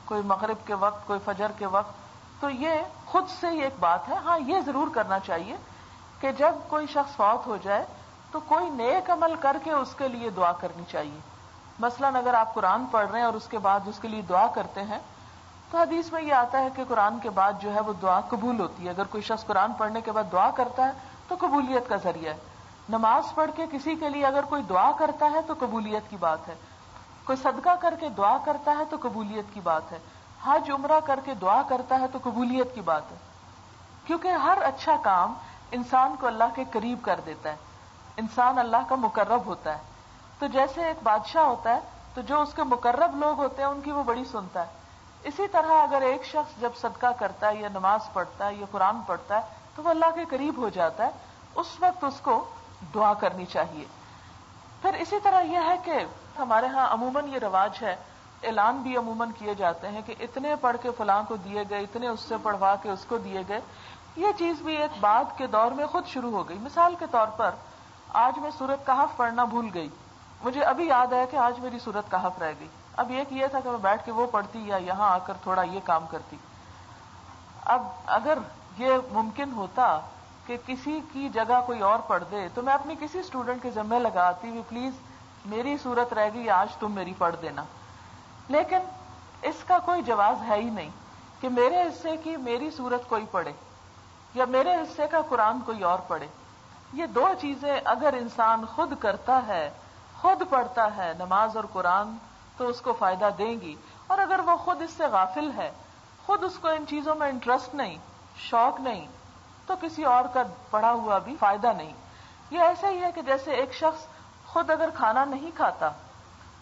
کوئی مغرب کے وقت کوئی فجر کے وقت، تو یہ خود سے ہی ایک بات ہے. ہاں یہ ضرور کرنا چاہیے کہ جب کوئی شخص فوت ہو جائے تو کوئی نیک عمل کر کے اس کے لیے دعا کرنی چاہیے. مثلاً اگر آپ قرآن پڑھ رہے ہیں اور اس کے بعد اس کے لیے دعا کرتے ہیں تو حدیث میں یہ آتا ہے کہ قرآن کے بعد جو ہے وہ دعا قبول ہوتی ہے. اگر کوئی شخص قرآن پڑھنے کے بعد دعا کرتا ہے تو قبولیت کا ذریعہ ہے. نماز پڑھ کے کسی کے لیے اگر کوئی دعا کرتا ہے تو قبولیت کی بات ہے. کوئی صدقہ کر کے دعا کرتا ہے تو قبولیت کی بات ہے. حج عمرہ کر کے دعا کرتا ہے تو قبولیت کی بات ہے. کیونکہ ہر اچھا کام انسان کو اللہ کے قریب کر دیتا ہے، انسان اللہ کا مقرب ہوتا ہے. تو جیسے ایک بادشاہ ہوتا ہے تو جو اس کے مقرب لوگ ہوتے ہیں ان کی وہ بڑی سنتا ہے. اسی طرح اگر ایک شخص جب صدقہ کرتا ہے یا نماز پڑھتا ہے یا قرآن پڑھتا ہے تو وہ اللہ کے قریب ہو جاتا ہے. اس وقت اس کو دعا کرنی چاہیے. پھر اسی طرح یہ ہے کہ ہمارے ہاں عموماً یہ رواج ہے، اعلان بھی عموماً کیے جاتے ہیں کہ اتنے پڑھ کے فلاں کو دیے گئے، اتنے اس سے پڑھوا کے اس کو دیے گئے. یہ چیز بھی ایک بعد کے دور میں خود شروع ہو گئی. مثال کے طور پر آج میں سورۃ کہف پڑھنا بھول گئی، مجھے ابھی یاد آیا کہ آج میری سورۃ کہف رہ گئی. اب ایک یہ تھا کہ میں بیٹھ کے وہ پڑھتی یا یہاں آ کر تھوڑا یہ کام کرتی. اب اگر یہ ممکن ہوتا کہ کسی کی جگہ کوئی اور پڑھ دے تو میں اپنی کسی اسٹوڈنٹ کے ذمہ لگاتی ہوئی پلیز میری سورت رہ گئی آج تم میری پڑھ دینا. لیکن اس کا کوئی جواز ہے ہی نہیں کہ میرے حصے کی میری سورت کوئی پڑھے یا میرے حصے کا قرآن کوئی اور پڑھے. یہ دو چیزیں اگر انسان خود کرتا ہے، خود پڑھتا ہے نماز اور قرآن، تو اس کو فائدہ دیں گی. اور اگر وہ خود اس سے غافل ہے، خود اس کو ان چیزوں میں انٹرسٹ نہیں، شوق نہیں، تو کسی اور کا پڑھا ہوا بھی فائدہ نہیں. یہ ایسا ہی ہے کہ جیسے ایک شخص خود اگر کھانا نہیں کھاتا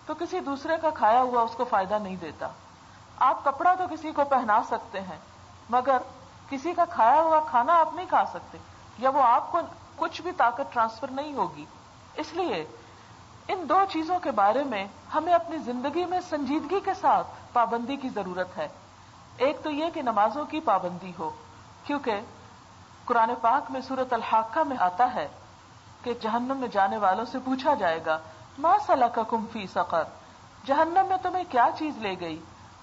تو کسی دوسرے کا کھایا ہوا اس کو فائدہ نہیں دیتا. آپ کپڑا تو کسی کو پہنا سکتے ہیں مگر کسی کا کھایا ہوا کھانا آپ نہیں کھا سکتے، یا وہ آپ کو کچھ بھی طاقت ٹرانسفر نہیں ہوگی. اس لیے ان دو چیزوں کے بارے میں ہمیں اپنی زندگی میں سنجیدگی کے ساتھ پابندی کی ضرورت ہے. ایک تو یہ کہ نمازوں کی پابندی ہو، کیونکہ قرآن پاک میں سورۃ الحاقہ میں آتا ہے کہ جہنم میں جانے والوں سے پوچھا جائے گا ما سلککم فی سقر، جہنم میں تمہیں کیا چیز لے گئی؟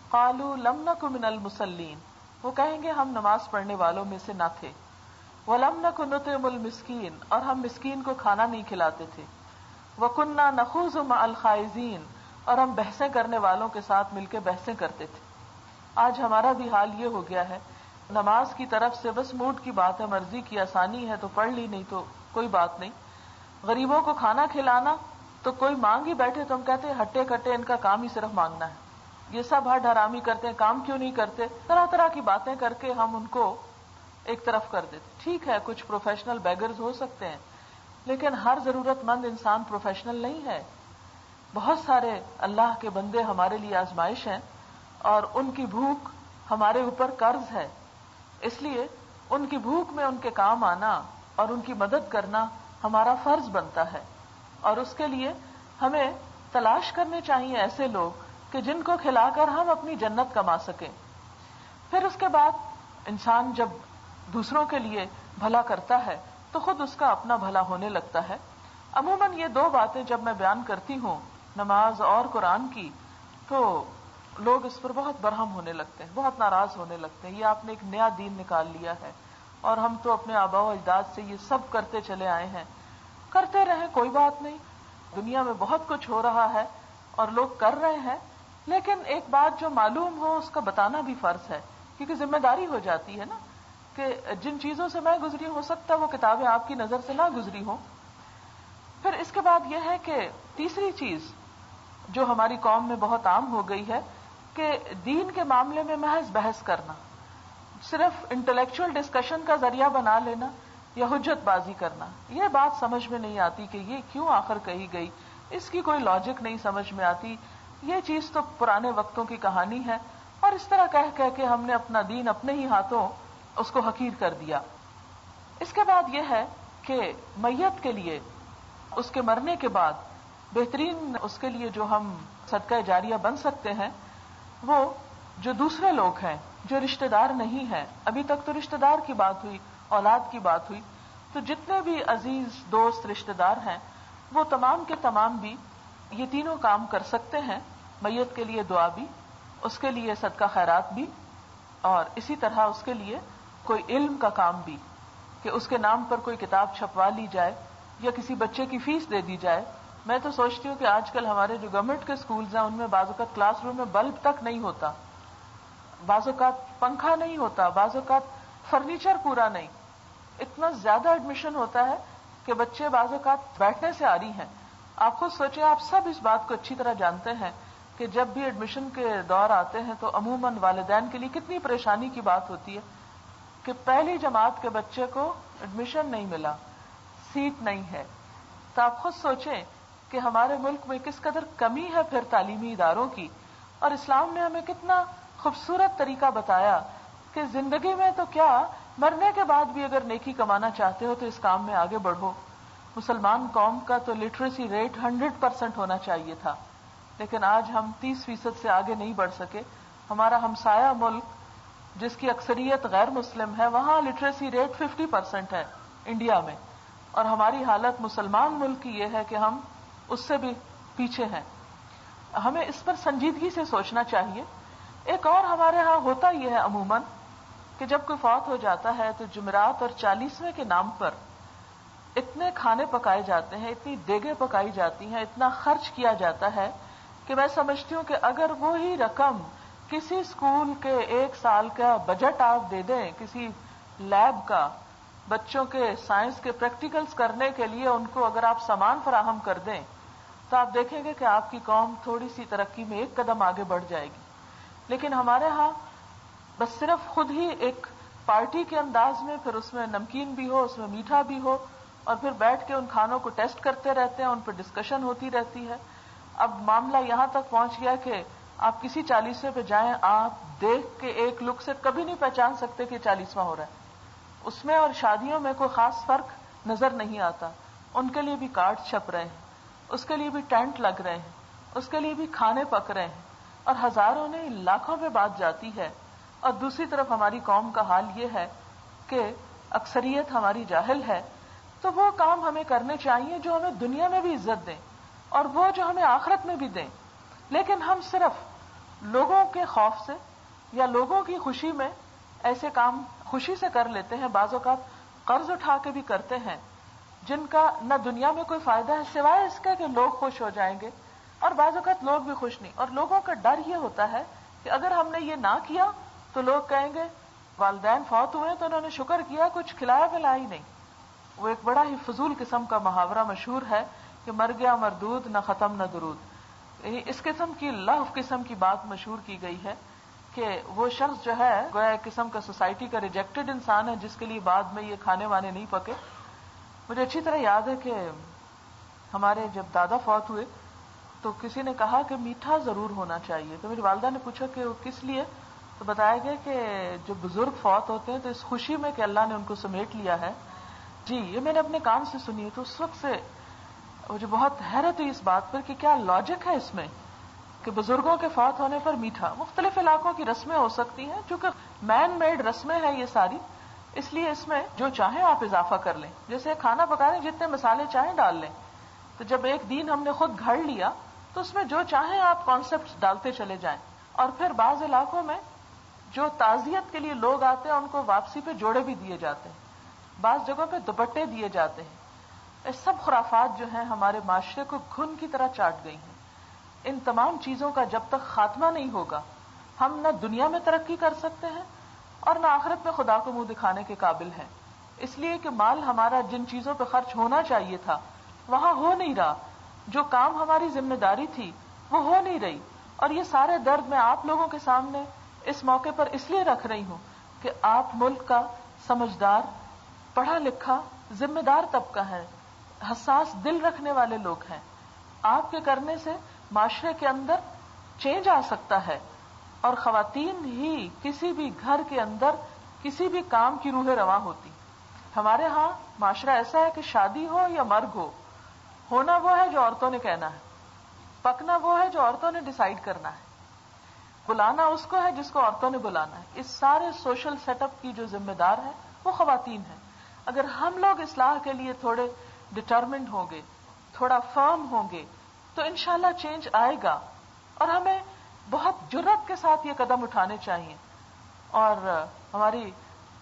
قالوا لم نک من المصلین، وہ کہیں گے ہم نماز پڑھنے والوں میں سے نہ تھے. وَلَمْ نَكُ نُطْعِمُ الْمِسْكِينَ، اور ہم مسکین کو کھانا نہیں کھلاتے تھے. وَكُنَّا نَخُوضُ مَعَ الْخَائِضِينَ، اور ہم بحثیں کرنے والوں کے ساتھ مل کے بحثیں کرتے تھے. آج ہمارا بھی حال یہ ہو گیا ہے، نماز کی طرف سے بس موڈ کی بات ہے، مرضی کی، آسانی ہے تو پڑھ لی، نہیں تو کوئی بات نہیں. غریبوں کو کھانا کھلانا تو کوئی مانگ ہی بیٹھے تو ہم کہتے ہیں ہٹے کٹے ان کا کام ہی صرف مانگنا ہے، یہ سب ہٹ حرامی کرتے ہیں، کام کیوں نہیں کرتے، طرح طرح کی باتیں کر کے ہم ان کو ایک طرف کر دیتے. ٹھیک ہے کچھ پروفیشنل بیگرز ہو سکتے ہیں لیکن ہر ضرورت مند انسان پروفیشنل نہیں ہے. بہت سارے اللہ کے بندے ہمارے لیے آزمائش ہیں اور ان کی بھوک ہمارے اوپر قرض ہے. اس لیے ان کی بھوک میں ان کے کام آنا اور ان کی مدد کرنا ہمارا فرض بنتا ہے. اور اس کے لیے ہمیں تلاش کرنے چاہیے ایسے لوگ کہ جن کو کھلا کر ہم اپنی جنت کما سکیں. پھر اس کے بعد انسان جب دوسروں کے لیے بھلا کرتا ہے تو خود اس کا اپنا بھلا ہونے لگتا ہے. عموماً یہ دو باتیں جب میں بیان کرتی ہوں نماز اور قرآن کی تو لوگ اس پر بہت برہم ہونے لگتے ہیں، بہت ناراض ہونے لگتے ہیں. یہ آپ نے ایک نیا دین نکال لیا ہے اور ہم تو اپنے آباء و اجداد سے یہ سب کرتے چلے آئے ہیں. کرتے رہیں کوئی بات نہیں، دنیا میں بہت کچھ ہو رہا ہے اور لوگ کر رہے ہیں، لیکن ایک بات جو معلوم ہو اس کا بتانا بھی فرض ہے، کیونکہ ذمہ داری ہو جاتی ہے نا کہ جن چیزوں سے میں گزری ہو سکتا وہ کتابیں آپ کی نظر سے نہ گزری ہوں. پھر اس کے بعد یہ ہے کہ تیسری چیز جو ہماری قوم میں بہت عام ہو گئی ہے کہ دین کے معاملے میں محض بحث کرنا، صرف انٹلیکچوئل ڈسکشن کا ذریعہ بنا لینا یا حجت بازی کرنا. یہ بات سمجھ میں نہیں آتی کہ یہ کیوں آخر کہی گئی اس کی کوئی لاجک نہیں سمجھ میں آتی، یہ چیز تو پرانے وقتوں کی کہانی ہے، اور اس طرح کہہ کے ہم نے اپنا دین اپنے ہی ہاتھوں اس کو حقیر کر دیا۔ اس کے بعد یہ ہے کہ میت کے لیے اس کے مرنے کے بعد بہترین اس کے لیے جو ہم صدقہ جاریہ بن سکتے ہیں، وہ جو دوسرے لوگ ہیں جو رشتہ دار نہیں ہیں، ابھی تک تو رشتہ دار کی بات ہوئی، اولاد کی بات ہوئی، تو جتنے بھی عزیز دوست رشتہ دار ہیں وہ تمام کے تمام بھی یہ تینوں کام کر سکتے ہیں، میت کے لیے دعا بھی، اس کے لیے صدقہ خیرات بھی، اور اسی طرح اس کے لیے کوئی علم کا کام بھی، کہ اس کے نام پر کوئی کتاب چھپوا لی جائے یا کسی بچے کی فیس دے دی جائے۔ میں تو سوچتی ہوں کہ آج کل ہمارے جو گورنمنٹ کے سکولز ہیں ان میں بعض اوقات کلاس روم میں بلب تک نہیں ہوتا، بعض اوقات پنکھا نہیں ہوتا، بعض اوقات فرنیچر پورا نہیں، اتنا زیادہ ایڈمیشن ہوتا ہے کہ بچے بعض اوقات بیٹھنے سے آری ہیں۔ آپ خود سوچیں، آپ سب اس بات کو اچھی طرح جانتے ہیں کہ جب بھی ایڈمیشن کے دور آتے ہیں تو عموماً والدین کے لیے کتنی پریشانی کی بات ہوتی ہے کہ پہلی جماعت کے بچے کو ایڈمیشن نہیں ملا، سیٹ نہیں ہے۔ تو آپ خود سوچیں کہ ہمارے ملک میں کس قدر کمی ہے پھر تعلیمی اداروں کی، اور اسلام نے ہمیں کتنا خوبصورت طریقہ بتایا کہ زندگی میں تو کیا، مرنے کے بعد بھی اگر نیکی کمانا چاہتے ہو تو اس کام میں آگے بڑھو۔ مسلمان قوم کا تو لٹریسی ریٹ 100% ہونا چاہیے تھا، لیکن آج ہم 30% سے آگے نہیں بڑھ سکے۔ ہمارا ہمسایہ ملک جس کی اکثریت غیر مسلم ہے، وہاں لٹریسی ریٹ 50% ہے انڈیا میں، اور ہماری حالت مسلمان ملک کی یہ ہے کہ ہم اس سے بھی پیچھے ہیں۔ ہمیں اس پر سنجیدگی سے سوچنا چاہیے۔ ایک اور ہمارے ہاں ہوتا یہ ہے عموماً کہ جب کوئی فوت ہو جاتا ہے تو جمعرات اور 40ویں کے نام پر اتنے کھانے پکائے جاتے ہیں، اتنی دیگیں پکائی جاتی ہیں، اتنا خرچ کیا جاتا ہے کہ میں سمجھتی ہوں کہ اگر وہی رقم کسی اسکول کے 1 سال کا بجٹ آپ دے دیں، کسی لیب کا، بچوں کے سائنس کے پریکٹیکلز کرنے کے لیے ان کو اگر آپ سامان فراہم کر دیں تو آپ دیکھیں گے کہ آپ کی قوم تھوڑی سی ترقی میں ایک قدم آگے بڑھ جائے گی۔ لیکن ہمارے ہاں بس صرف خود ہی ایک پارٹی کے انداز میں، پھر اس میں نمکین بھی ہو، اس میں میٹھا بھی ہو، اور پھر بیٹھ کے ان کھانوں کو ٹیسٹ کرتے رہتے ہیں، ان پر ڈسکشن ہوتی رہتی ہے۔ اب معاملہ یہاں تک پہنچ گیا کہ آپ کسی 40ویں پہ جائیں، آپ دیکھ کے ایک لک سے کبھی نہیں پہچان سکتے کہ 40واں ہو رہا ہے۔ اس میں اور شادیوں میں کوئی خاص فرق نظر نہیں آتا۔ ان کے لیے بھی کارڈ چھپ رہے ہیں، اس کے لیے بھی ٹینٹ لگ رہے ہیں، اس کے لیے بھی کھانے پک رہے ہیں، اور ہزاروں نہیں لاکھوں پہ بات جاتی ہے۔ اور دوسری طرف ہماری قوم کا حال یہ ہے کہ اکثریت ہماری جاہل ہے، تو وہ کام ہمیں کرنے چاہیے جو ہمیں دنیا میں بھی عزت دیں اور وہ جو ہمیں آخرت میں بھی دیں۔ لیکن ہم صرف لوگوں کے خوف سے یا لوگوں کی خوشی میں ایسے کام خوشی سے کر لیتے ہیں، بعض اوقات قرض اٹھا کے بھی کرتے ہیں جن کا نہ دنیا میں کوئی فائدہ ہے سوائے اس کے کہ لوگ خوش ہو جائیں گے، اور بعض اوقات لوگ بھی خوش نہیں، اور لوگوں کا ڈر یہ ہوتا ہے کہ اگر ہم نے یہ نہ کیا تو لوگ کہیں گے والدین فوت ہوئے تو انہوں نے شکر کیا، کچھ کھلایا پلایا ہی نہیں۔ وہ ایک بڑا ہی فضول قسم کا محاورہ مشہور ہے کہ مر گیا مردود نہ ختم نہ درود، یعنی اس قسم کی لغو قسم کی بات مشہور کی گئی ہے کہ وہ شخص جو ہے گویا ایک قسم کا سوسائٹی کا ریجیکٹڈ انسان ہے جس کے لیے بعد میں یہ کھانے وانے نہیں پکے۔ مجھے اچھی طرح یاد ہے کہ ہمارے جب دادا فوت ہوئے تو کسی نے کہا کہ میٹھا ضرور ہونا چاہیے، تو میری والدہ نے پوچھا کہ وہ کس لیے، تو بتایا گیا کہ جو بزرگ فوت ہوتے ہیں تو اس خوشی میں کہ اللہ نے ان کو سمیٹ لیا ہے۔ جی یہ میں نے اپنے کان سے سنی، تو اس وقت سے مجھے بہت حیرت ہوئی اس بات پر کہ کیا لاجک ہے اس میں کہ بزرگوں کے فوت ہونے پر میٹھا۔ مختلف علاقوں کی رسمیں ہو سکتی ہیں، چونکہ مین میڈ رسمیں ہیں یہ ساری، اس لیے اس میں جو چاہیں آپ اضافہ کر لیں، جیسے کھانا پکانے جتنے مسالے چاہیں ڈال لیں۔ تو جب ایک دین ہم نے خود گھڑ لیا تو اس میں جو چاہیں آپ کانسیپٹ ڈالتے چلے جائیں، اور پھر بعض علاقوں میں جو تعزیت کے لیے لوگ آتے ہیں ان کو واپسی پہ جوڑے بھی دیے جاتے ہیں، بعض جگہوں پہ دوپٹے دیے جاتے ہیں۔ یہ سب خرافات جو ہیں ہمارے معاشرے کو گھن کی طرح چاٹ گئی ہیں۔ ان تمام چیزوں کا جب تک خاتمہ نہیں ہوگا ہم نہ دنیا میں ترقی کر سکتے ہیں اور نہ آخرت میں خدا کو منہ دکھانے کے قابل ہیں۔ اس لیے کہ مال ہمارا جن چیزوں پہ خرچ ہونا چاہیے تھا وہاں ہو نہیں رہا، جو کام ہماری ذمہ داری تھی وہ ہو نہیں رہی، اور یہ سارے درد میں آپ لوگوں کے سامنے اس موقع پر اس لیے رکھ رہی ہوں کہ آپ ملک کا سمجھدار، پڑھا لکھا، ذمہ دار طبقہ ہے، حساس دل رکھنے والے لوگ ہیں۔ آپ کے کرنے سے معاشرے کے اندر چینج آ سکتا ہے، اور خواتین ہی کسی بھی گھر کے اندر کسی بھی کام کی روح رواں ہوتی. ہمارے ہاں معاشرہ ایسا ہے کہ شادی ہو یا مرگ ہو، ہونا وہ ہے جو عورتوں نے کہنا ہے، پکنا وہ ہے جو عورتوں نے ڈیسائیڈ کرنا ہے، بلانا اس کو ہے جس کو عورتوں نے بلانا ہے. اس سارے سوشل سیٹ اپ کی جو ذمہ دار ہے وہ خواتین ہیں. اگر ہم لوگ اصلاح کے لیے تھوڑے ڈٹرمنڈ ہوں گے، تھوڑا فرم ہوں گے، تو انشاءاللہ چینج آئے گا. اور ہمیں بہت جرات کے ساتھ یہ قدم اٹھانے چاہیے. اور ہماری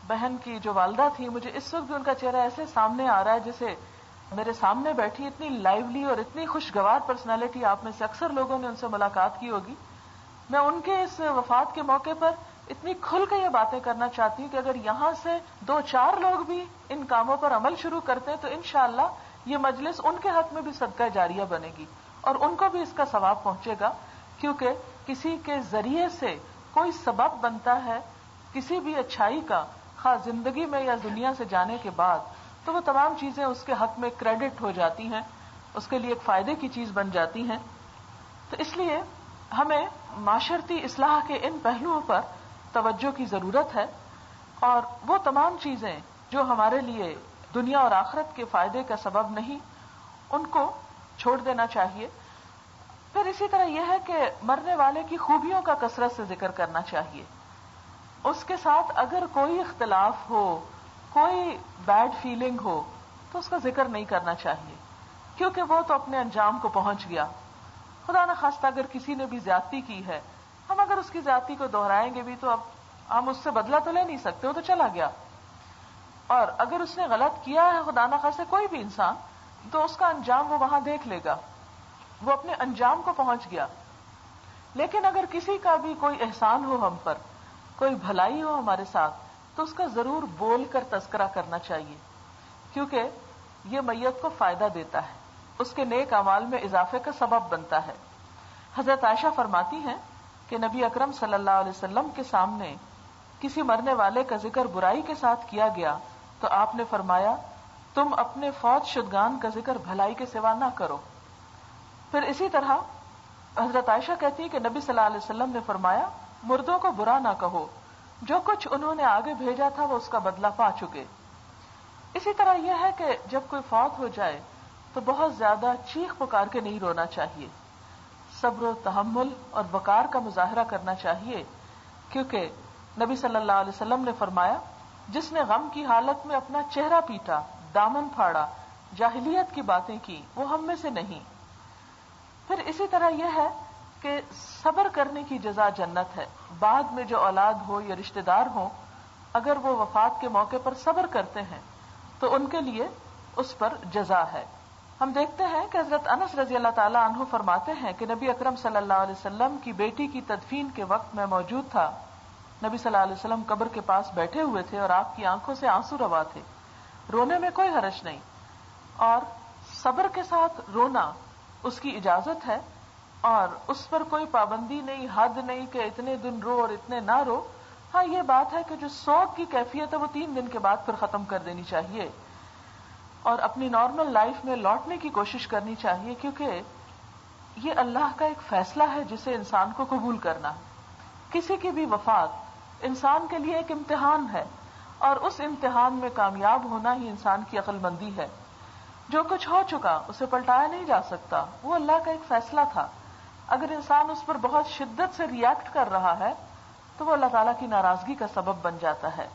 بہن کی جو والدہ تھی، مجھے اس وقت بھی ان کا چہرہ ایسے سامنے آ رہا ہے جیسے میرے سامنے بیٹھی. اتنی لائیولی اور اتنی خوشگوار پرسنالٹی، آپ میں سے اکثر لوگوں نے ان سے ملاقات کی ہوگی. میں ان کے اس وفات کے موقع پر اتنی کھل کے یہ باتیں کرنا چاہتی ہوں کہ اگر یہاں سے 2-4 لوگ بھی ان کاموں پر عمل شروع کرتے ہیں تو انشاءاللہ یہ مجلس ان کے حق میں بھی صدقہ جاریہ بنے گی اور ان کو بھی اس کا ثواب پہنچے گا. کیونکہ کسی کے ذریعے سے کوئی سبب بنتا ہے کسی بھی اچھائی کا، خواہ زندگی میں یا دنیا سے جانے کے بعد، تو وہ تمام چیزیں اس کے حق میں کریڈٹ ہو جاتی ہیں، اس کے لیے ایک فائدے کی چیز بن جاتی ہیں. تو اس لیے ہمیں معاشرتی اصلاح کے ان پہلوؤں پر توجہ کی ضرورت ہے، اور وہ تمام چیزیں جو ہمارے لیے دنیا اور آخرت کے فائدے کا سبب نہیں، ان کو چھوڑ دینا چاہیے. پھر اسی طرح یہ ہے کہ مرنے والے کی خوبیوں کا کثرت سے ذکر کرنا چاہیے. اس کے ساتھ اگر کوئی اختلاف ہو، کوئی بیڈ فیلنگ ہو، تو اس کا ذکر نہیں کرنا چاہیے، کیونکہ وہ تو اپنے انجام کو پہنچ گیا. خدا نہ خواستہ اگر کسی نے بھی زیادتی کی ہے، ہم اگر اس کی زیادتی کو دہرائیں گے بھی تو اب ہم اس سے بدلہ تو لے نہیں سکتے، وہ تو چلا گیا. اور اگر اس نے غلط کیا ہے خدا نہ خواستہ کوئی بھی انسان، تو اس کا انجام وہ وہاں دیکھ لے گا، وہ اپنے انجام کو پہنچ گیا. لیکن اگر کسی کا بھی کوئی احسان ہو ہم پر، کوئی بھلائی ہو ہمارے ساتھ، تو اس کا ضرور بول کر تذکرہ کرنا چاہیے، کیونکہ یہ میت کو فائدہ دیتا ہے، اس کے نیک اعمال میں اضافے کا سبب بنتا ہے. حضرت عائشہ فرماتی ہیں کہ نبی اکرم صلی اللہ علیہ وسلم کے سامنے کسی مرنے والے کا ذکر برائی کے ساتھ کیا گیا تو آپ نے فرمایا، تم اپنے فوت شدگان کا ذکر بھلائی کے سوا نہ کرو. پھر اسی طرح حضرت عائشہ کہتی ہے کہ نبی صلی اللہ علیہ وسلم نے فرمایا، مردوں کو برا نہ کہو، جو کچھ انہوں نے آگے بھیجا تھا وہ اس کا بدلہ پا چکے. اسی طرح یہ ہے کہ جب کوئی فوت ہو جائے تو بہت زیادہ چیخ پکار کے نہیں رونا چاہیے، صبر و تحمل اور وقار کا مظاہرہ کرنا چاہیے. کیونکہ نبی صلی اللہ علیہ وسلم نے فرمایا، جس نے غم کی حالت میں اپنا چہرہ پیٹا، دامن پھاڑا، جاہلیت کی باتیں کی، وہ ہم میں سے نہیں. پھر اسی طرح یہ ہے کہ صبر کرنے کی جزا جنت ہے. بعد میں جو اولاد ہو یا رشتہ دار ہوں، اگر وہ وفات کے موقع پر صبر کرتے ہیں تو ان کے لیے اس پر جزا ہے. ہم دیکھتے ہیں کہ حضرت انس رضی اللہ تعالی عنہ فرماتے ہیں کہ نبی اکرم صلی اللہ علیہ وسلم کی بیٹی کی تدفین کے وقت میں موجود تھا. نبی صلی اللہ علیہ وسلم قبر کے پاس بیٹھے ہوئے تھے اور آپ کی آنکھوں سے آنسو روا تھے. رونے میں کوئی حرج نہیں، اور صبر کے ساتھ رونا اس کی اجازت ہے، اور اس پر کوئی پابندی نہیں، حد نہیں کہ اتنے دن رو اور اتنے نہ رو. ہاں یہ بات ہے کہ جو سوگ کی کیفیت ہے وہ 3 دن کے بعد پھر ختم کر دینی چاہیے اور اپنی نارمل لائف میں لوٹنے کی کوشش کرنی چاہیے، کیونکہ یہ اللہ کا ایک فیصلہ ہے جسے انسان کو قبول کرنا. کسی کی بھی وفات انسان کے لیے ایک امتحان ہے، اور اس امتحان میں کامیاب ہونا ہی انسان کی عقل مندی ہے. جو کچھ ہو چکا اسے پلٹایا نہیں جا سکتا، وہ اللہ کا ایک فیصلہ تھا. اگر انسان اس پر بہت شدت سے ریئیکٹ کر رہا ہے تو وہ اللہ تعالیٰ کی ناراضگی کا سبب بن جاتا ہے.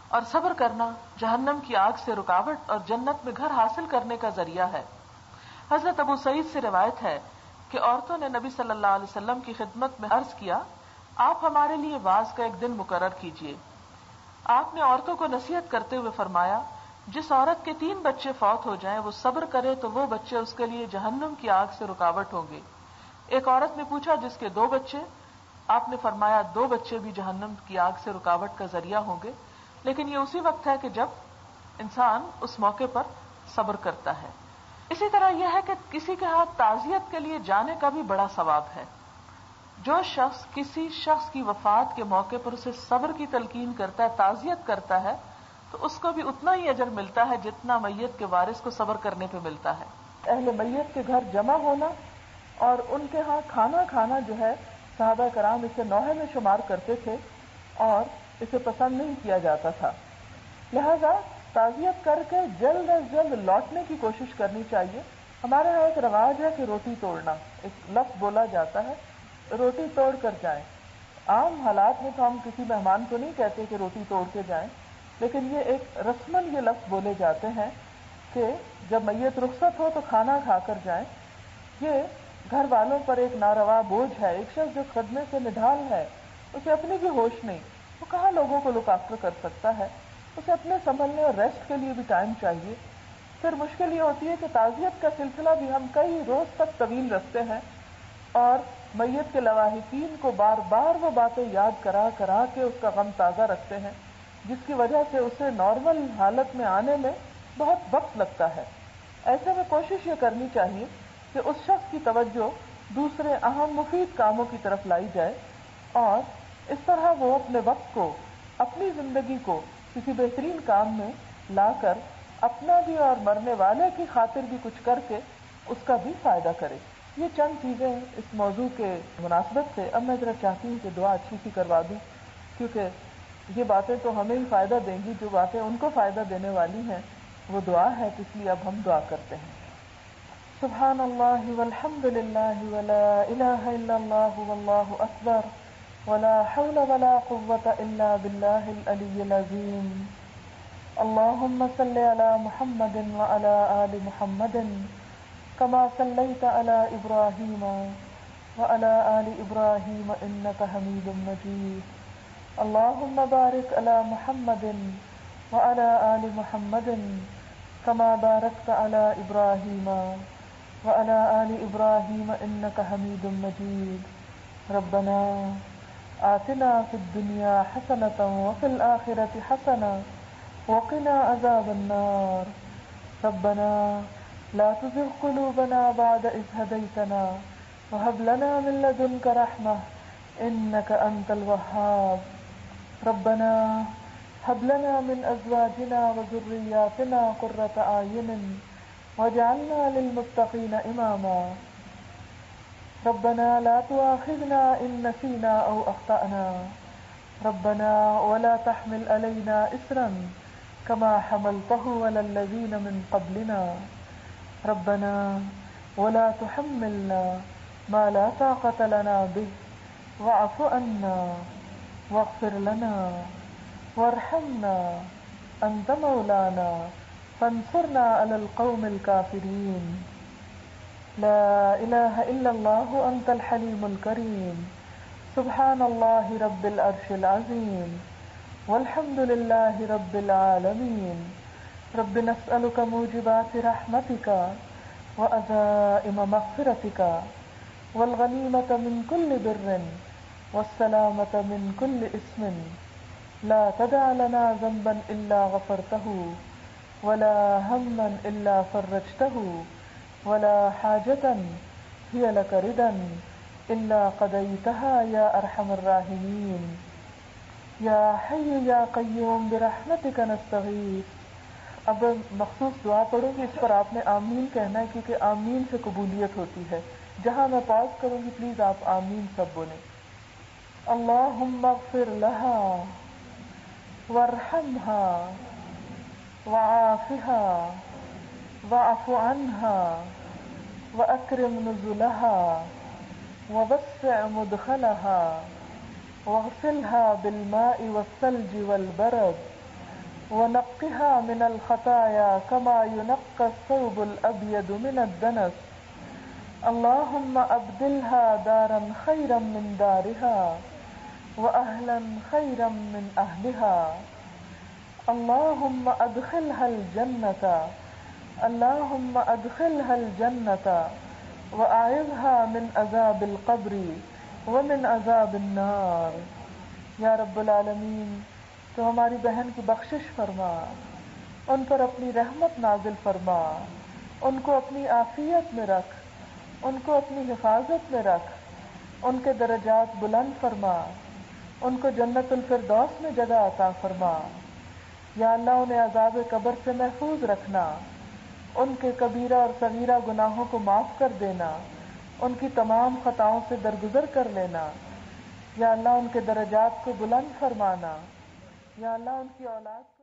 اور صبر کرنا جہنم کی آگ سے رکاوٹ اور جنت میں گھر حاصل کرنے کا ذریعہ ہے. حضرت ابو سعید سے روایت ہے کہ عورتوں نے نبی صلی اللہ علیہ وسلم کی خدمت میں عرض کیا، آپ ہمارے لیے واز کا ایک دن مقرر کیجیے. آپ نے عورتوں کو نصیحت کرتے ہوئے فرمایا، جس عورت کے 3 بچے فوت ہو جائیں وہ صبر کرے تو وہ بچے اس کے لیے جہنم کی آگ سے رکاوٹ ہوں گے. ایک عورت نے پوچھا جس کے 2 بچے، آپ نے فرمایا 2 بچے بھی جہنم کی آگ سے رکاوٹ کا ذریعہ ہوں گے. لیکن یہ اسی وقت ہے کہ جب انسان اس موقع پر صبر کرتا ہے. اسی طرح یہ ہے کہ کسی کے ہاتھ تعزیت کے لیے جانے کا بھی بڑا ثواب ہے. جو شخص کسی شخص کی وفات کے موقع پر اسے صبر کی تلقین کرتا ہے، تعزیت کرتا ہے، تو اس کو بھی اتنا ہی اجر ملتا ہے جتنا میت کے وارث کو صبر کرنے پہ ملتا ہے. اہل میت کے گھر جمع ہونا اور ان کے ہاں کھانا کھانا جو ہے صحابہ کرام اسے نوحے میں شمار کرتے تھے اور اسے پسند نہیں کیا جاتا تھا. لہذا تعزیت کر کے جلد از جلد لوٹنے کی کوشش کرنی چاہیے. ہمارے یہاں ایک رواج ہے کہ روٹی توڑنا، ایک لفظ بولا جاتا ہے روٹی توڑ کر جائیں. عام حالات میں تو ہم کسی مہمان کو نہیں کہتے کہ روٹی توڑ کے جائیں، لیکن یہ ایک رسماً یہ لفظ بولے جاتے ہیں کہ جب میت رخصت ہو تو کھانا کھا کر جائیں. یہ گھر والوں پر ایک ناروا بوجھ ہے. ایک شخص جو خدمے سے نڈھال ہے، اسے اپنی بھی ہوش نہیں، وہ کہاں لوگوں کو لک آفٹر کر سکتا ہے. اسے اپنے سنبھلنے اور ریسٹ کے لیے بھی ٹائم چاہیے. پھر مشکل یہ ہوتی ہے کہ تعزیت کا سلسلہ بھی ہم کئی روز تک طویل رکھتے ہیں اور میت کے لواحقین کو بار بار وہ باتیں یاد کرا کرا کے اس کا غم تازہ رکھتے ہیں، جس کی وجہ سے اسے نارمل حالت میں آنے میں بہت وقت لگتا ہے. ایسے میں کوشش یہ کرنی چاہیے کہ اس شخص کی توجہ دوسرے اہم مفید کاموں کی طرف لائی جائے اور اس طرح وہ اپنے وقت کو، اپنی زندگی کو کسی بہترین کام میں لا کر اپنا بھی اور مرنے والے کی خاطر بھی کچھ کر کے اس کا بھی فائدہ کرے. یہ چند چیزیں اس موضوع کے مناسبت سے. اب میں ذرا چاہتی ہوں کہ دعا اچھی سی کروا دوں، کیونکہ یہ باتیں تو ہمیں ہی فائدہ دیں گی، جو باتیں ان کو فائدہ دینے والی ہیں وہ دعا ہے. تو اس لیے اب ہم دعا کرتے ہیں. سبحان اللہ والحمد للہ ولا الہ الا اللہ واللہ اکبر ولا حول ولا قوة الا باللہ العلی العظیم. اللہم صل علی محمد وعلی آل محمد كما صليت على إبراهيم وعلى آل إبراهيم إنك حميد مجيد. اللهم بارك على محمد وعلى آل محمد كما باركت على إبراهيم وعلى آل إبراهيم إنك حميد مجيد. ربنا آتنا في الدنيا حسنة وفي الآخرة حسنة وقنا عذاب النار. ربنا لا تزغ قلوبنا بعد إذ هديتنا وهب لنا من لدنك رحمة إنك أنت الوهاب. ربنا هب لنا من أزواجنا وذرياتنا قرة أعين واجعلنا للمتقين إماما. ربنا لا تؤاخذنا إن نسينا أو أخطأنا. ربنا ولا تحمل علينا إصرا كما حملته على الذين من قبلنا. ربنا ولا تحملنا ما لا طاقة لنا به واعف عنا واغفر لنا وارحمنا أنت مولانا فانصرنا على القوم الكافرين. لا إله إلا الله أنت الحليم الكريم. سبحان الله رب العرش العظيم والحمد لله رب العالمين. رب نسألك موجبات رحمتك وعزائم مغفرتك والغنيمة من كل بر والسلامة من كل اسم لا تدع لنا ذنبا إلا غفرته ولا هما إلا فرجته ولا حاجة هي لك ردا إلا قضيتها يا أرحم الراحمين. يا حي يا قيوم برحمتك نستغيث. اب مخصوص دعا پڑھوں گی، اس پر آپ نے آمین کہنا ہے کیونکہ آمین سے قبولیت ہوتی ہے. جہاں میں پاس کروں گی پلیز آپ آمین سب بولیں. اللہم اغفر لها وارحمها وعافها واعف عنها واکرم نزلها ووسع مدخلها واغسلها بالماء والثلج والبرد ونقها من الخطايا كما ينقى الثوب الأبيض من الدنس. اللهم أبدلها دارا خيرا من دارها وأهلا خيرا من أهلها. اللهم أدخلها الجنة اللهم أدخلها الجنة وأعذها من عذاب القبر ومن عذاب النار. یا رب العالمین، تو ہماری بہن کی بخشش فرما، ان پر اپنی رحمت نازل فرما، ان کو اپنی عافیت میں رکھ، ان کو اپنی حفاظت میں رکھ، ان کے درجات بلند فرما، ان کو جنت الفردوس میں جگہ عطا فرما. یا اللہ انہیں عذاب قبر سے محفوظ رکھنا، ان کے کبیرہ اور صغیرہ گناہوں کو معاف کر دینا، ان کی تمام خطاؤں سے درگزر کر لینا، یا اللہ ان کے درجات کو بلند فرمانا، یا اللہ ان کی اولاد